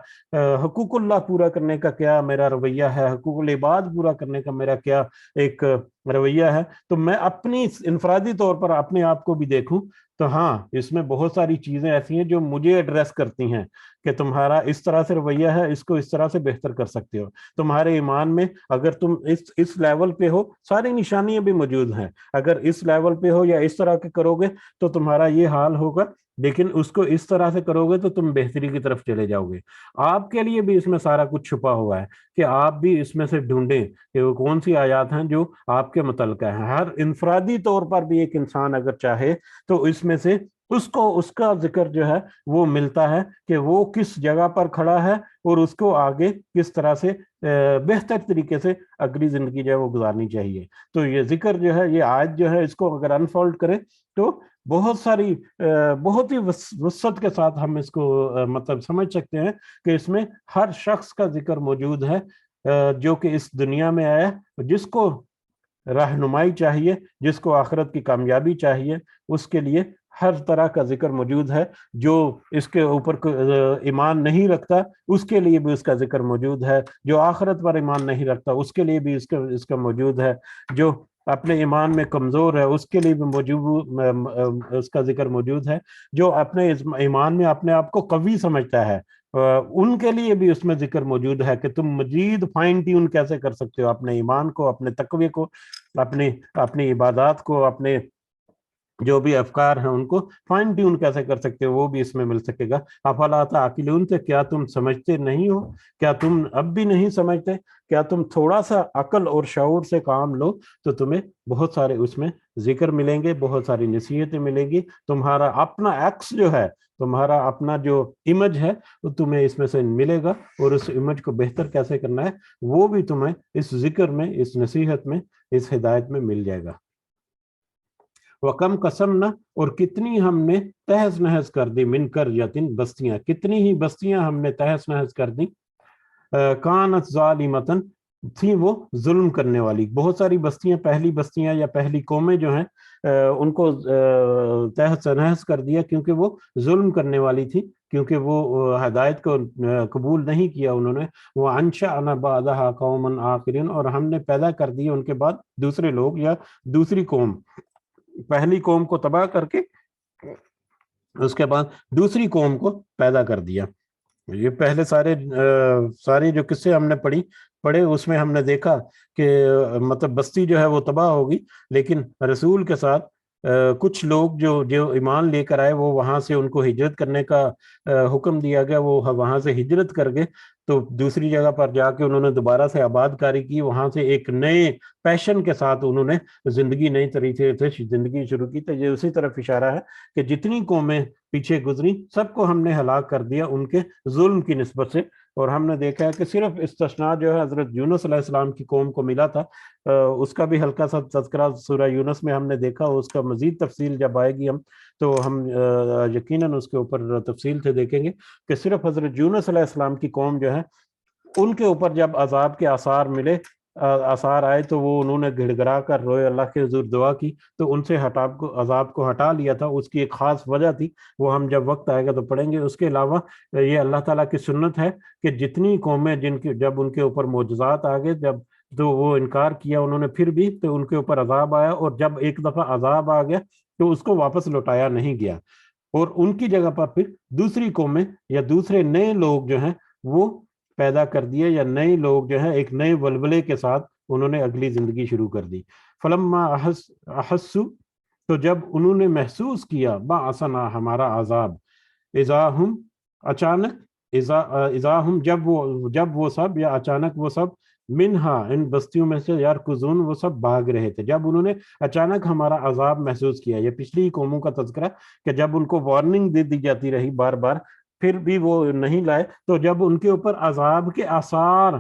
حقوق اللہ پورا کرنے کا کیا میرا رویہ ہے، حقوق العباد پورا کرنے کا میرا کیا ایک رویہ ہے۔ تو میں اپنی انفرادی طور پر اپنے آپ کو بھی دیکھوں تو ہاں، اس میں بہت ساری چیزیں ایسی ہیں جو مجھے ایڈریس کرتی ہیں کہ تمہارا اس طرح سے رویہ ہے، اس کو اس طرح سے بہتر کر سکتے ہو۔ تمہارے ایمان میں اگر تم اس لیول پہ ہو، ساری نشانیاں بھی موجود ہیں، اگر اس لیول پہ ہو یا اس طرح کے کرو گے تو تمہارا یہ حال ہوگا، لیکن اس کو اس طرح سے کرو گے تو تم بہتری کی طرف چلے جاؤ گے۔ آپ کے لیے بھی اس میں سارا کچھ چھپا ہوا ہے کہ آپ بھی اس میں سے ڈھونڈیں کہ وہ کون سی آیات ہیں جو آپ کے متعلقہ ہیں۔ ہر انفرادی طور پر بھی ایک انسان اگر چاہے تو اس میں سے اس کا ذکر جو ہے وہ ملتا ہے کہ وہ کس جگہ پر کھڑا ہے اور اس کو آگے کس طرح سے بہتر طریقے سے اگلی زندگی جو ہے وہ گزارنی چاہیے۔ تو یہ ذکر جو ہے، یہ آیت جو ہے، اس کو اگر انفولڈ کریں تو بہت ہی وسعت کے ساتھ ہم اس کو مطلب سمجھ سکتے ہیں کہ اس میں ہر شخص کا ذکر موجود ہے جو کہ اس دنیا میں آیا، جس کو رہنمائی چاہیے، جس کو آخرت کی کامیابی چاہیے، اس کے لیے ہر طرح کا ذکر موجود ہے۔ جو اس کے اوپر ایمان نہیں رکھتا اس کے لیے بھی اس کا ذکر موجود ہے، جو آخرت پر ایمان نہیں رکھتا اس کے لیے بھی اس کا موجود ہے، جو اپنے ایمان میں کمزور ہے اس کے لیے بھی اس کا ذکر موجود ہے، جو اپنے ایمان میں اپنے آپ کو قوی سمجھتا ہے ان کے لیے بھی اس میں ذکر موجود ہے کہ تم مزید فائن ٹیون کیسے کر سکتے ہو اپنے ایمان کو، اپنے تقوی کو، اپنی عبادات کو، اپنے جو بھی افکار ہیں ان کو فائن ٹیون کیسے کر سکتے ہو، وہ بھی اس میں مل سکے گا۔ افلا تعقلون، تو کیا تم سمجھتے نہیں ہو؟ کیا تم اب بھی نہیں سمجھتے؟ کیا تم تھوڑا سا عقل اور شعور سے کام لو تو تمہیں بہت سارے اس میں ذکر ملیں گے، بہت ساری نصیحتیں ملیں گی، تمہارا اپنا ایکس جو ہے، تمہارا اپنا جو امیج ہے وہ تمہیں اس میں سے ملے گا، اور اس امیج کو بہتر کیسے کرنا ہے وہ بھی تمہیں اس ذکر میں، اس نصیحت میں، اس ہدایت میں مل جائے گا۔ وَكَمْ قَسَمْنَا، اور کتنی ہم نے تہز نہز کر دی، من قَرْيَةٍ، بستیاں، کتنی ہی بستیاں ہم نے تہز نہز کر دی، کانت ظالمتن، تھیں وہ ظلم کرنے والی۔ بہت ساری بستیاں، پہلی بستیاں یا پہلی قومیں جو ہیں ان کو تہز نہز کر دیا کیونکہ وہ ظلم کرنے والی تھی، کیونکہ وہ ہدایت کو قبول نہیں کیا انہوں نے۔ وَأَنشَأْنَا بَعْدَهَا قَوْمًا آخَرِينَ، اور ہم نے پیدا کر دیے ان کے بعد دوسرے لوگ یا دوسری قوم، پہلی قوم کو تباہ کر کے اس کے بعد دوسری قوم کو پیدا کر دیا۔ یہ پہلے سارے جو قصے ہم نے پڑھے اس میں ہم نے دیکھا کہ مطلب بستی جو ہے وہ تباہ ہوگی، لیکن رسول کے ساتھ کچھ لوگ جو ایمان لے کر آئے وہ وہاں سے ان کو ہجرت کرنے کا حکم دیا گیا، وہ وہاں سے ہجرت کر گئے، تو دوسری جگہ پر جا کے انہوں نے دوبارہ سے آباد کاری کی، وہاں سے ایک نئے پیشن کے ساتھ انہوں نے زندگی نئی طریقے سے زندگی شروع کی۔ تو یہ اسی طرف اشارہ ہے کہ جتنی قومیں پیچھے گزری سب کو ہم نے ہلاک کر دیا ان کے ظلم کی نسبت سے، اور ہم نے دیکھا ہے کہ صرف استثناء جو ہے حضرت یونس علیہ السلام کی قوم کو ملا تھا، اس کا بھی ہلکا سا تذکرہ سورہ یونس میں ہم نے دیکھا، اس کا مزید تفصیل جب آئے گی ہم تو ہم یقیناً اس کے اوپر تفصیل سے دیکھیں گے کہ صرف حضرت یونس علیہ السلام کی قوم جو ہے ان کے اوپر جب عذاب کے آثار ملے، آثار آئے تو وہ انہوں نے گڑ گڑا کر روئے، اللہ کے حضور دعا کی تو ان سے عذاب کو ہٹا لیا تھا۔ اس کی ایک خاص وجہ تھی، وہ ہم جب وقت آئے گا تو پڑھیں گے۔ اس کے علاوہ یہ اللہ تعالیٰ کی سنت ہے کہ جتنی قومیں جن کی جب ان کے اوپر معجزات آ گئے، جب تو وہ انکار کیا انہوں نے پھر بھی، تو ان کے اوپر عذاب آیا، اور جب ایک دفعہ عذاب آ گیا تو اس کو واپس لوٹایا نہیں گیا، اور ان کی جگہ پر پھر دوسری قومیں یا دوسرے نئے لوگ جو ہیں وہ پیدا کر دیے، یا نئے لوگ جو ہیں ایک نئے ولولے کے ساتھ انہوں نے اگلی زندگی شروع کر دی۔ فلما احسوا، تو جب انہوں نے محسوس کیا، بعثنا ہمارا عذاب، اذا ہم اچانک، اذا ہم جب وہ سب، یا اچانک وہ سب، منہا ان بستیوں میں سے، یرکضون وہ سب بھاگ رہے تھے۔ جب انہوں نے اچانک ہمارا عذاب محسوس کیا، یہ پچھلی قوموں کا تذکرہ کہ جب ان کو وارننگ دے دی جاتی رہی بار بار پھر بھی وہ نہیں لائے، تو جب ان کے اوپر عذاب کے آثار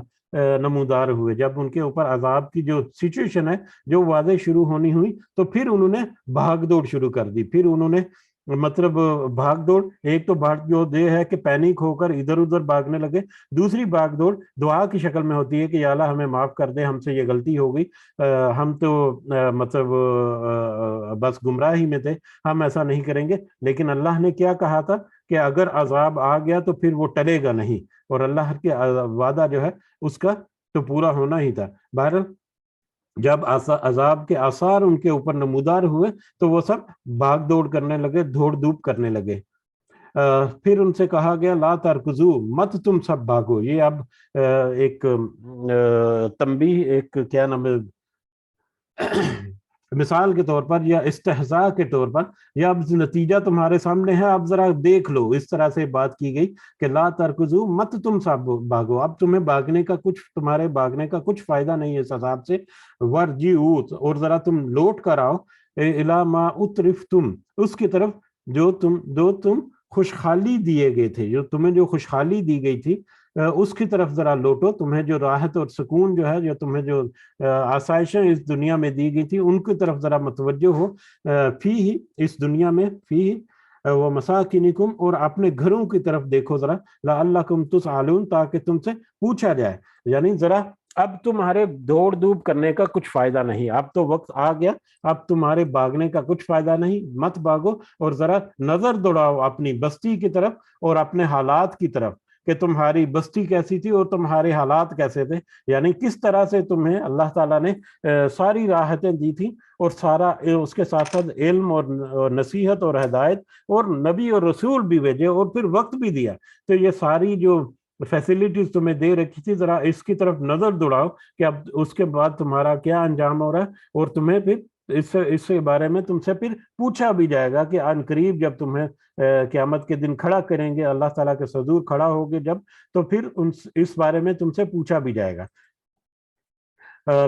نمودار ہوئے، جب ان کے اوپر عذاب کی جو سچویشن ہے جو واضح شروع ہونی ہوئی، تو پھر انہوں نے بھاگ دوڑ شروع کر دی۔ پھر انہوں نے مطلب بھاگ دوڑ، ایک تو بھاگ جو دے ہے کہ پینک ہو کر ادھر ادھر بھاگنے لگے، دوسری بھاگ دوڑ دعا کی شکل میں ہوتی ہے کہ یا اللہ ہمیں معاف کر دے، ہم سے یہ غلطی ہو گئی، ہم تو مطلب بس گمراہی میں تھے، ہم ایسا نہیں کریں گے۔ لیکن اللہ نے کیا کہا تھا کہ اگر عذاب آ گیا تو پھر وہ ٹلے گا نہیں، اور اللہ کے وعدہ جو ہے اس کا تو پورا ہونا ہی تھا۔ بہرحال جب عذاب کے آثار ان کے اوپر نمودار ہوئے تو وہ سب بھاگ دوڑ کرنے لگے، دوڑ دھوپ کرنے لگے۔ پھر ان سے کہا گیا لا ترکضوا، مت تم سب بھاگو۔ یہ اب ایک تنبیہ، ایک کیا نام ہے، مثال کے طور پر یا استہزاء کے طور پر، یا اب نتیجہ تمہارے سامنے ہے، اب ذرا دیکھ لو، اس طرح سے بات کی گئی کہ لا ترکضوا، مت تم سب بھاگو، اب تمہیں بھاگنے کا تمہارے بھاگنے کا کچھ فائدہ نہیں ہے اس عذاب سے، ورجعوا، اور ذرا تم لوٹ کر آؤ، الی ما اترفتم، اس کی طرف جو تم خوشحالی دیے گئے تھے، جو تمہیں جو خوشحالی دی گئی تھی اس کی طرف ذرا لوٹو، تمہیں جو راحت اور سکون جو ہے، جو تمہیں جو آسائشیں اس دنیا میں دی گئی تھی ان کی طرف ذرا متوجہ ہو، فی اس دنیا میں، فی ومساکنکم، اور اپنے گھروں کی طرف دیکھو ذرا، لعلکم تسألون، تاکہ تم سے پوچھا جائے، یعنی ذرا اب تمہارے دوڑ دھوپ کرنے کا کچھ فائدہ نہیں، اب تو وقت آ گیا، اب تمہارے بھاگنے کا کچھ فائدہ نہیں، مت بھاگو، اور ذرا نظر دوڑاؤ اپنی بستی کی طرف اور اپنے حالات کی طرف کہ تمہاری بستی کیسی تھی اور تمہارے حالات کیسے تھے، یعنی کس طرح سے تمہیں اللہ تعالیٰ نے ساری راحتیں دی تھیں، اور سارا اس کے ساتھ ساتھ علم اور نصیحت اور ہدایت اور نبی اور رسول بھی بھیجے اور پھر وقت بھی دیا، تو یہ ساری جو فیسلٹیز تمہیں دے رکھی تھی، ذرا اس کی طرف نظر دوڑاؤ کہ اب اس کے بعد تمہارا کیا انجام ہو رہا ہے، اور تمہیں پھر اس کے بارے میں تم سے پھر پوچھا بھی جائے گا کہ ان قریب جب تمہیں قیامت کے دن کھڑا کریں گے، اللہ تعالیٰ کے حضور کھڑا ہوگے جب، تو پھر اس بارے میں تم سے پوچھا بھی جائے گا۔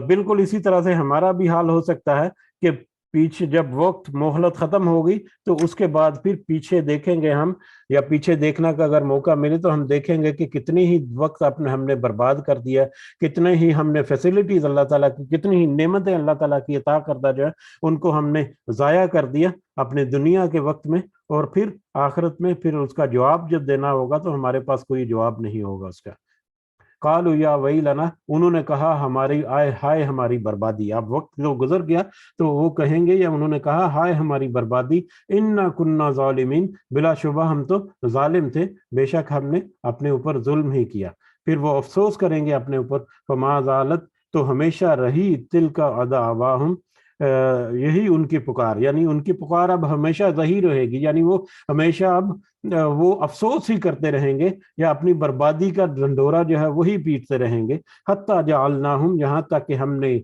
بالکل اسی طرح سے ہمارا بھی حال ہو سکتا ہے کہ پیچھے جب وقت مہلت ختم ہو گئی تو اس کے بعد پھر پیچھے دیکھیں گے ہم، یا پیچھے دیکھنا کا اگر موقع ملے تو ہم دیکھیں گے کہ کتنی ہی وقت ہم نے برباد کر دیا، کتنے ہی ہم نے فیسلٹیز اللہ تعالیٰ کی، کتنی ہی نعمتیں اللہ تعالیٰ کی عطا کردہ جو ہے ان کو ہم نے ضائع کر دیا اپنے دنیا کے وقت میں، اور پھر آخرت میں پھر اس کا جواب جب دینا ہوگا تو ہمارے پاس کوئی جواب نہیں ہوگا اس کا۔ قالوا یا ویلنا، انہوں نے کہا ہماری ہائے ہماری بربادی، اب وقت جو گزر گیا تو وہ کہیں گے، یا انہوں نے کہا ہائے ہماری بربادی، انا کننا ظالمین، بلا شبہ ہم تو ظالم تھے، بے شک ہم نے اپنے اوپر ظلم ہی کیا۔ پھر وہ افسوس کریں گے اپنے اوپر، فما زالت، تو ہمیشہ رہی، تلک دعواہم، یہی ان کی پکار، یعنی ان کی پکار اب ہمیشہ ظاہر رہے گی، یعنی وہ ہمیشہ اب وہ افسوس ہی کرتے رہیں گے، یا اپنی بربادی کا ڈنڈورا جو ہے وہی پیٹتے رہیں گے، حتی جعلناہم، یہاں تک کہ ہم نے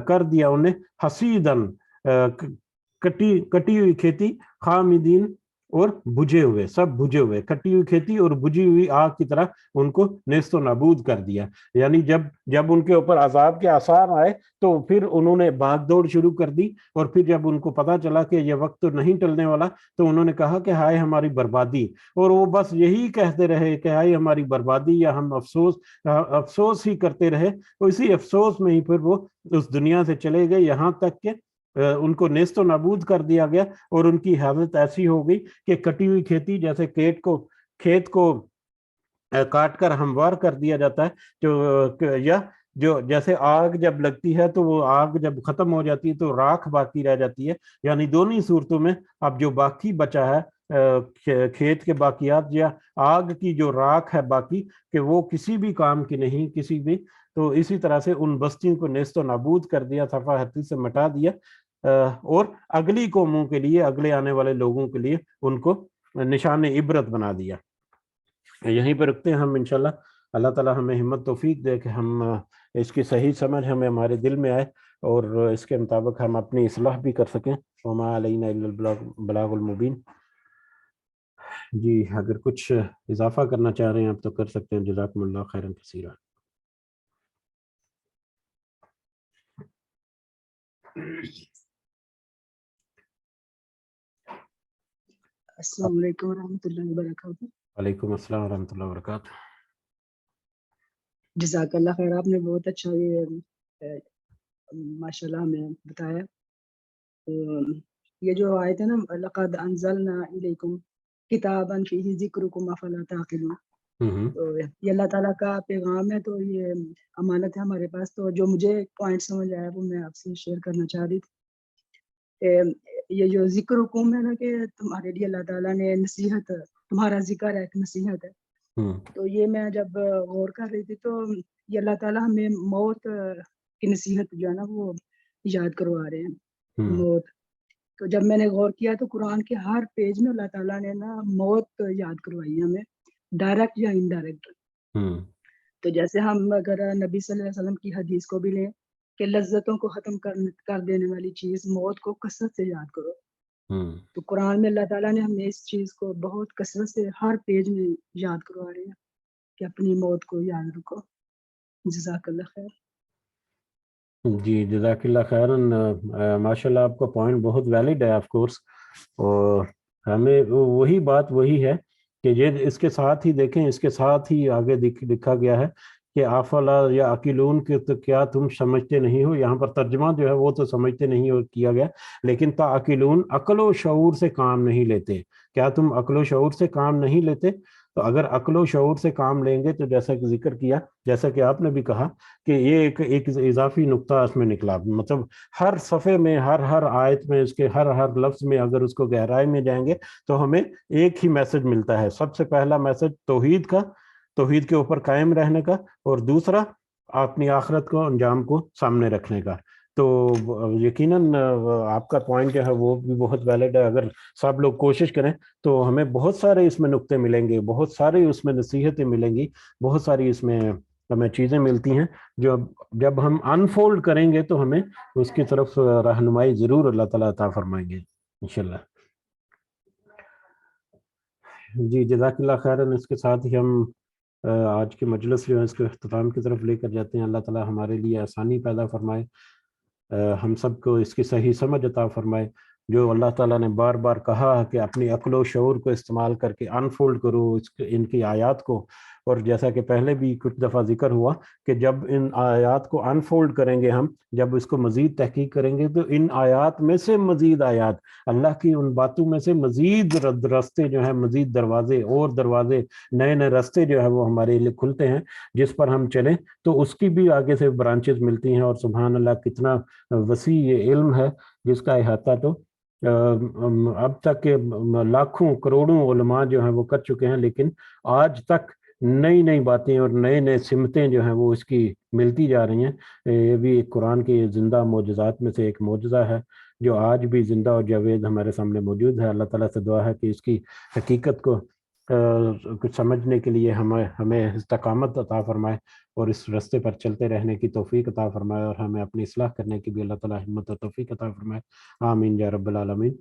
کر دیا انہیں حصیدن، کٹی ہوئی کھیتی، خامدین، اور بجھے ہوئے، سب بجھے ہوئے، کٹی ہوئی کھیتی اور بجھی ہوئی آگ کی طرح ان کو نیست و نابود کر دیا. یعنی جب ان کے اوپر عذاب کے آثار آئے تو پھر انہوں نے بھاگ دوڑ شروع کر دی، اور پھر جب ان کو پتا چلا کہ یہ وقت تو نہیں ٹلنے والا تو انہوں نے کہا کہ ہائے ہماری بربادی، اور وہ بس یہی کہتے رہے کہ ہائے ہماری بربادی، یا ہم افسوس ہی کرتے رہے. اسی افسوس میں ہی پھر وہ اس دنیا سے چلے گئے، یہاں تک کہ ان کو نیست و نابود کر دیا گیا، اور ان کی حالت ایسی ہو گئی کہ کٹی ہوئی کھیتی جیسے کھیت کو کاٹ کر ہموار کر دیا جاتا ہے، یا جو جیسے آگ جب لگتی ہے تو وہ آگ جب ختم ہو جاتی ہے تو راکھ باقی رہ جاتی ہے. یعنی دونوں صورتوں میں اب جو باقی بچا ہے کھیت کے باقیات یا آگ کی جو راکھ ہے باقی، کہ وہ کسی بھی کام کی نہیں، کسی بھی. تو اسی طرح سے ان بستیوں کو نیست و نابود کر دیا، صفحہ سے مٹا دیا، اور اگلی قوموں کے لیے، اگلے آنے والے لوگوں کے لیے ان کو نشان عبرت بنا دیا. یہیں پہ رکھتے ہیں ہم انشاءاللہ. اللہ تعالیٰ ہمیں ہمت توفیق دے کہ ہم اس کی صحیح سمجھ ہمیں ہمارے دل میں آئے اور اس کے مطابق ہم اپنی اصلاح بھی کر سکیں. وما علینا الا البلاغ المبین. جی اگر کچھ اضافہ کرنا چاہ رہے ہیں آپ تو کر سکتے ہیں. جزاکم اللہ خیرا کثیرا. السلام علیکم ورحمۃ اللہ وبرکاتہ. وعلیکم السلام ورحمۃ اللہ وبرکاتہ. جزاک اللہ خیر، آپ نے بہت اچھا یہ ماشاء اللہ ہمیں بتایا. یہ جو آیت ہے نا، لقد انزلنا الیکم کتابا فیہ ذکرکم افلا تعقلون، تو یہ اللہ تعالیٰ کا پیغام ہے، تو یہ امانت ہے ہمارے پاس. تو جو مجھے پوائنٹ سمجھ آیا وہ میں آپ سے شیئر کرنا چاہ رہی تھی. یہ جو ذکر حکم ہے نا کہ تمہارے لیے اللہ تعالیٰ نے نصیحت، تمہارا ذکر ہے ایک نصیحت ہے. تو یہ میں جب غور کر رہی تھی تو یہ اللہ تعالیٰ ہمیں موت کی نصیحت جو ہے نا وہ یاد کروا رہے ہیں، موت. تو جب میں نے غور کیا تو قرآن کے ہر پیج میں اللہ تعالیٰ نے نا موت یاد کروائی ہے ہمیں، ڈائریکٹ یا انڈائریکٹ. تو جیسے ہم اگر نبی صلی اللہ علیہ وسلم کی حدیث کو بھی لیں کہ لذتوں کو ختم کر دینے والی چیز موت کو کثرت سے یاد کرو، تو قرآن میں اللہ تعالیٰ نے ہمیں اس چیز کو بہت کثرت سے ہر پیج میں یاد کروا رہے ہیں کہ اپنی موت کو یاد رکھو. جزاک اللہ خیر. جی جزاک اللہ خیرن. ماشاء اللہ آپ کا پوائنٹ بہت ویلڈ ہے آف کورس، اور ہمیں وہی بات وہی ہے کہ یہ اس کے ساتھ ہی دیکھیں، اس کے ساتھ ہی آگے لکھا گیا ہے کہ افلا یا عقلون کے، تو کیا تم سمجھتے نہیں ہو. یہاں پر ترجمہ جو ہے وہ تو سمجھتے نہیں ہو کیا گیا، لیکن تعقلون عقل و شعور سے کام نہیں لیتے. کیا تم عقل و شعور سے کام نہیں لیتے؟ تو اگر عقل و شعور سے کام لیں گے تو جیسا کہ ذکر کیا، جیسا کہ آپ نے بھی کہا کہ یہ ایک اضافی نقطہ اس میں نکلا. مطلب ہر صفحے میں، ہر آیت میں، اس کے ہر لفظ میں اگر اس کو گہرائی میں جائیں گے تو ہمیں ایک ہی میسج ملتا ہے. سب سے پہلا میسج توحید کا، توحید کے اوپر قائم رہنے کا، اور دوسرا اپنی آخرت کو، انجام کو سامنے رکھنے کا. تو یقیناً آپ کا پوائنٹ جو ہے وہ بھی بہت ویلڈ ہے. اگر سب لوگ کوشش کریں تو ہمیں بہت سارے اس میں نقطے ملیں گے، بہت سارے اس میں نصیحتیں ملیں گی، بہت ساری اس میں ہمیں چیزیں ملتی ہیں جو جب ہم انفولڈ کریں گے تو ہمیں اس کی طرف رہنمائی ضرور اللہ تعالیٰ عطا فرمائیں گے انشاءاللہ. جی جزاک اللہ خیرن. اس کے ساتھ ہی ہم آج کی مجلس جو ہے اس کے اختتام کی طرف لے کر جاتے ہیں. اللہ تعالیٰ ہمارے لیے آسانی پیدا فرمائے، ہم سب کو اس کی صحیح سمجھ عطا فرمائے. جو اللہ تعالیٰ نے بار بار کہا کہ اپنی عقل و شعور کو استعمال کر کے انفولڈ کرو ان کی آیات کو، اور جیسا کہ پہلے بھی کچھ دفعہ ذکر ہوا کہ جب ان آیات کو انفولڈ کریں گے ہم، جب اس کو مزید تحقیق کریں گے تو ان آیات میں سے مزید آیات، اللہ کی ان باتوں میں سے مزید رستے جو ہیں، مزید دروازے اور دروازے، نئے نئے رستے جو ہے وہ ہمارے لیے کھلتے ہیں جس پر ہم چلیں تو اس کی بھی آگے سے برانچز ملتی ہیں. اور سبحان اللہ کتنا وسیع یہ علم ہے جس کا احاطہ تو اب تک کے لاکھوں کروڑوں علماء جو ہیں وہ کر چکے ہیں، لیکن آج تک نئی نئی باتیں اور نئے نئے سمتیں جو ہیں وہ اس کی ملتی جا رہی ہیں. یہ بھی ایک قرآن کے زندہ معجزات میں سے ایک معجزہ ہے جو آج بھی زندہ اور جاوید ہمارے سامنے موجود ہے. اللہ تعالیٰ سے دعا ہے کہ اس کی حقیقت کو کچھ سمجھنے کے لیے ہمیں استقامت عطا فرمائے اور اس رستے پر چلتے رہنے کی توفیق عطا فرمائے، اور ہمیں اپنی اصلاح کرنے کی بھی اللہ تعالیٰ ہمت و توفیق عطا فرمائے. آمین یا رب العالمین.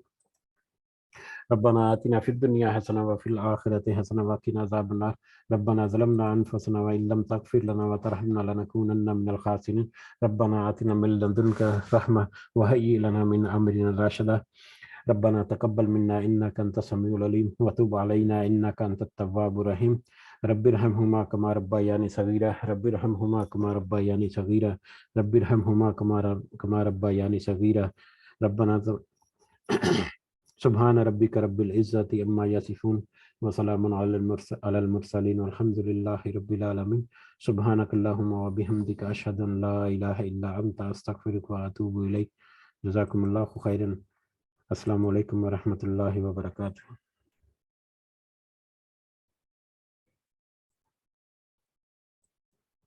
ربنا آتنا في الدنيا حسنة وفي الآخرة حسنة وقنا عذاب النار ربنا ظلمنا أنفسنا وإن لم تغفر لنا وترحمنا لنكونن من الخاسرين ربنا آتنا من لدنك رحمة وهيئ لنا من أمرنا رشدا ربنا تقبل منا إنك أنت السميع العليم وتب علينا إنك أنت التواب الرحيم رب ارحمهما كما ربياني صغيرا رب ارحمهما كما ربياني صغيرا رب ارحمهما كما ربياني صغيرا ربنا سبحان ربك رب العزة عما يصفون وسلام على المرسلين والحمد لله رب العالمين سبحانك اللهم وبحمدك أشهد أن لا إله إلا أنت أستغفرك وأتوب إليك جزاكم الله خيرا السلام علیکم ورحمۃ اللہ وبرکاتہ.